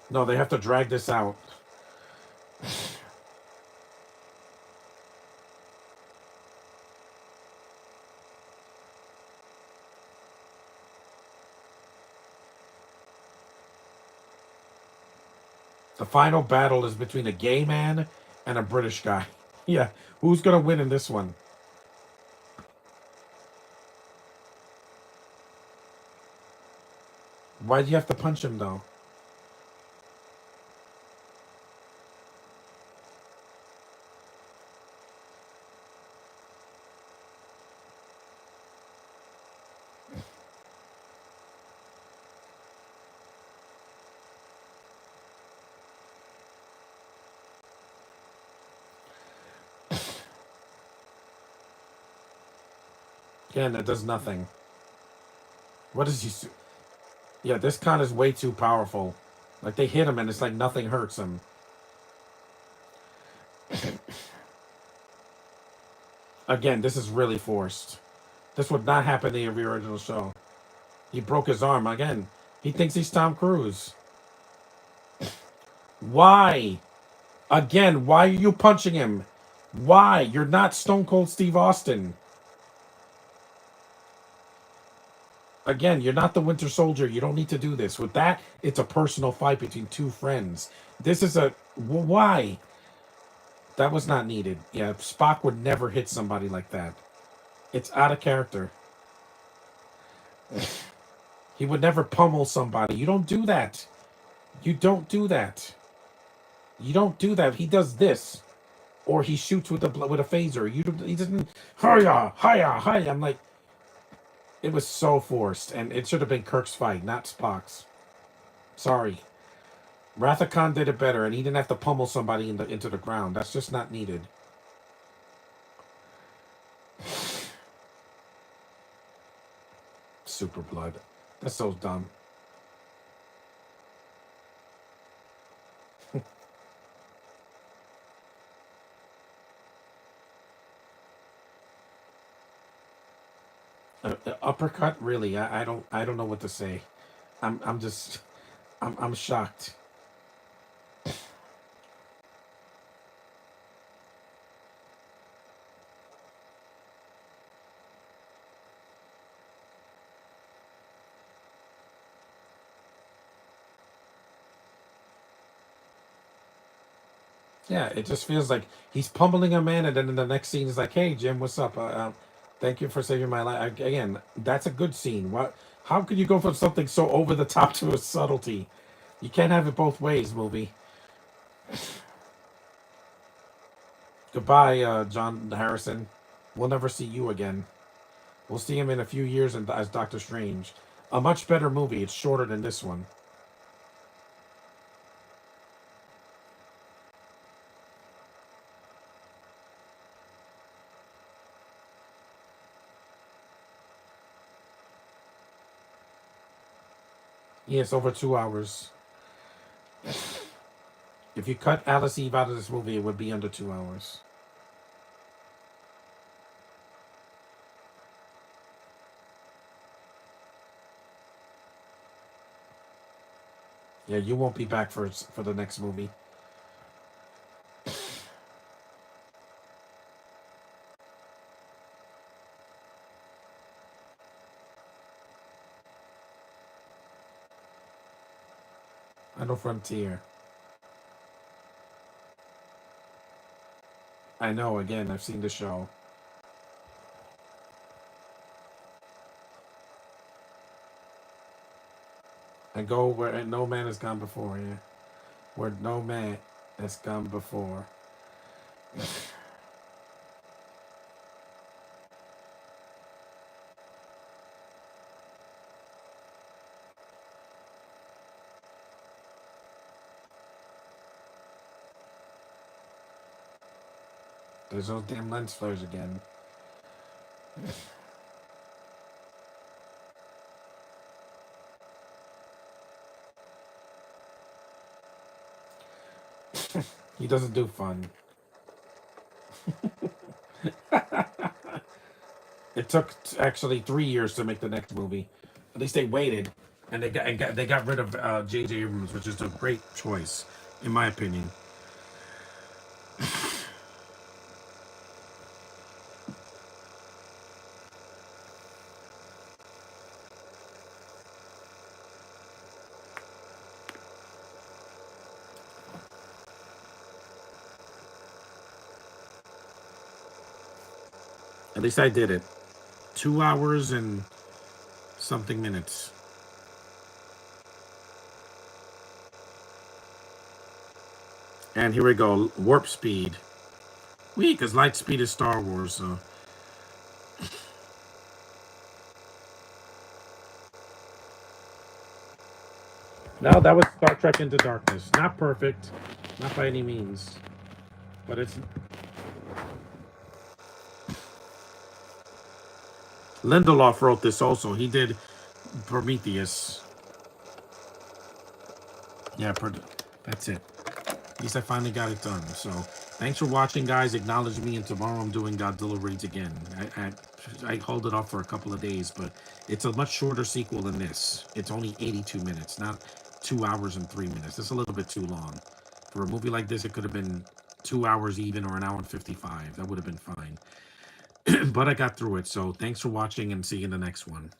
No, they have to drag this out. The final battle is between a gay man and a British guy. Yeah, who's gonna win in this one? Why do you have to punch him though? Again, that does nothing. What is he? Yeah, this con is way too powerful. Like they hit him and it's like nothing hurts him. Again, this is really forced. This would not happen in the original show. He broke his arm again. He thinks he's Tom Cruise. Why? Again, why are you punching him? Why? You're not Stone Cold Steve Austin. Again, you're not the Winter Soldier. You don't need to do this. With that, it's a personal fight between two friends. This is a. Why? That was not needed. Yeah, Spock would never hit somebody like that. It's out of character. He would never pummel somebody. You don't do that. You don't do that. You don't do that. He does this, or he shoots with a phaser. He doesn't. Hiya, hiya, hiya. I'm like, it was so forced, and it should have been Kirk's fight, not Spock's. Sorry, Wrath of Khan did it better, and he didn't have to pummel somebody into the ground. That's just not needed. Super blood. That's so dumb. Uppercut, really? I don't know what to say. I'm just I'm shocked. Yeah, it just feels like he's pummeling a man, and then in the next scene is like, "Hey, Jim, what's up? Thank you for saving my life." Again, that's a good scene. What? How could you go from something so over the top to a subtlety? You can't have it both ways, movie. Goodbye, John Harrison. We'll never see you again. We'll see him in a few years as Doctor Strange. A much better movie. It's shorter than this one. Yes, over 2 hours. If you cut Alice Eve out of this movie, it would be under 2 hours. Yeah, you won't be back for the next movie. I know Frontier. I know. Again, I've seen the show. And go where no man has gone before. Yeah, where no man has gone before. There's those damn lens flares again. He doesn't do fun. It took actually 3 years to make the next movie. At least they waited, and they got rid of J.J. Abrams, which is a great choice, in my opinion. At least I did it. 2 hours and something minutes. And here we go. Warp speed. Because light speed is Star Wars. So. No, that was Star Trek Into Darkness. Not perfect. Not by any means. But it's. Lindelof wrote this also. He did Prometheus. Yeah, that's it. At least I finally got it done. So thanks for watching, guys. Acknowledge me, and tomorrow I'm doing Godzilla Raids again. I hold it off for a couple of days, but it's a much shorter sequel than this. It's only 82 minutes, not 2 hours and 3 minutes. It's a little bit too long. For a movie like this, it could have been 2 hours even, or an hour and 55. That would have been fine. But I got through it. So thanks for watching, and see you in the next one.